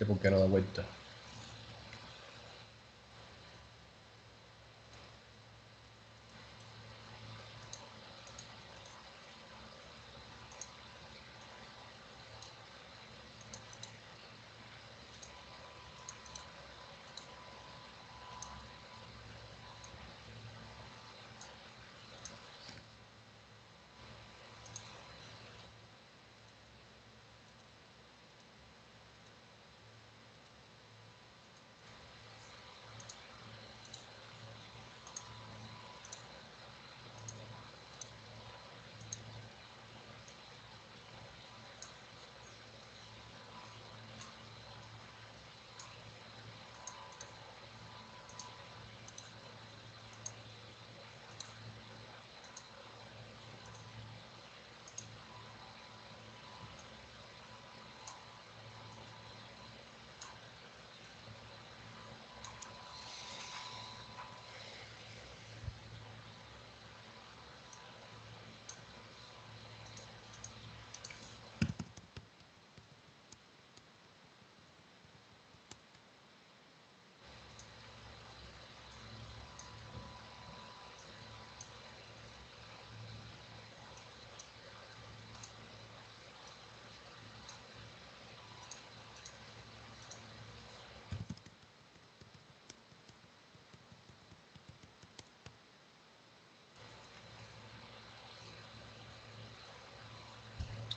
¿Por qué no da vuelta?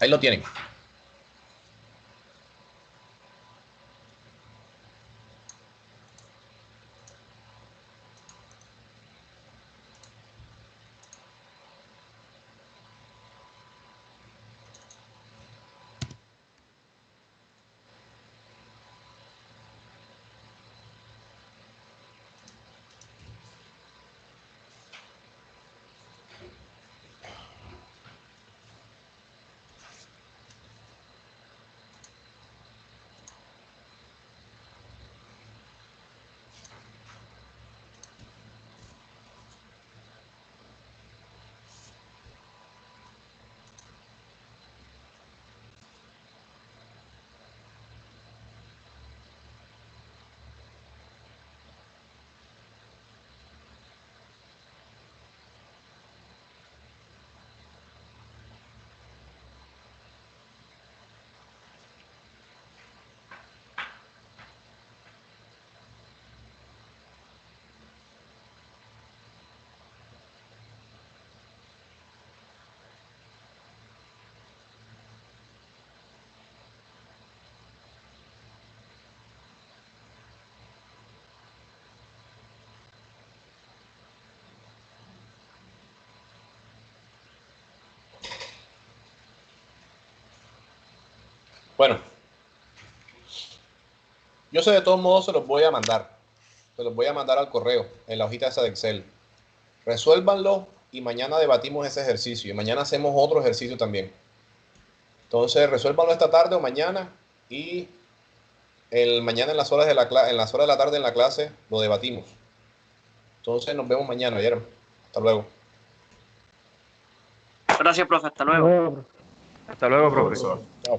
Ahí lo tienen. Bueno, yo sé de todos modos se los voy a mandar. Se los voy a mandar al correo, en la hojita esa de Excel. Resuélvanlo y mañana debatimos ese ejercicio. Y mañana hacemos otro ejercicio también. Entonces, resuélvanlo esta tarde o mañana. Y mañana en las horas de la tarde en la clase lo debatimos. Entonces, nos vemos mañana, ¿vieron? Hasta luego. Gracias, profe. Hasta luego. Hasta luego, profesor. Chao.